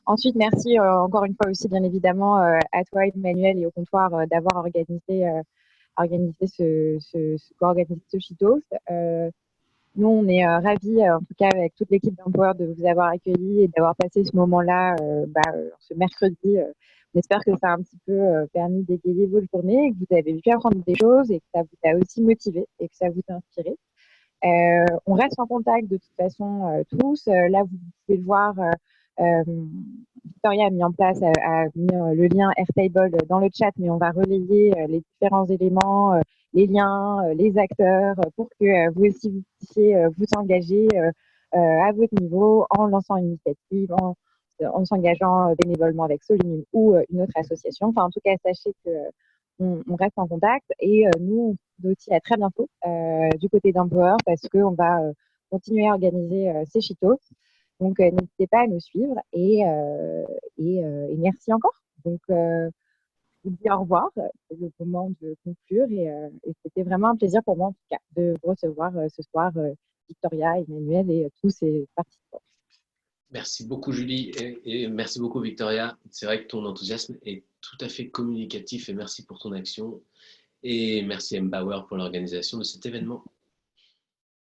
Ensuite, merci encore une fois aussi bien évidemment à toi Emmanuel et au comptoir d'avoir organisé ce Cheetos. Nous, on est ravis, en tout cas avec toute l'équipe d'Empower, de vous avoir accueillis et d'avoir passé ce moment-là ce mercredi. On espère que ça a un petit peu permis d'égayer votre journée et que vous avez pu apprendre des choses et que ça vous a aussi motivé et que ça vous a inspiré. On reste en contact de toute façon tous. Là, vous pouvez le voir, Victoria a mis en place, a mis le lien Airtable dans le chat, mais on va relayer les différents éléments, les liens, les acteurs, pour que vous aussi vous puissiez vous engager à votre niveau en lançant une initiative, en s'engageant bénévolement avec Solinum ou une autre association. Enfin, en tout cas, sachez que on reste en contact et nous, on se dit aussi à très bientôt du côté d'Empower parce qu'on va continuer à organiser ces Cheetos. Donc, n'hésitez pas à nous suivre et merci encore. Donc, je vous dis au revoir. C'est le moment de conclure et c'était vraiment un plaisir pour moi, en tout cas, de vous recevoir ce soir, Victoria, Emmanuel et tous ces participants. Merci beaucoup Julie et merci beaucoup Victoria. C'est vrai que ton enthousiasme est tout à fait communicatif et merci pour ton action. Et merci Empower pour l'organisation de cet événement.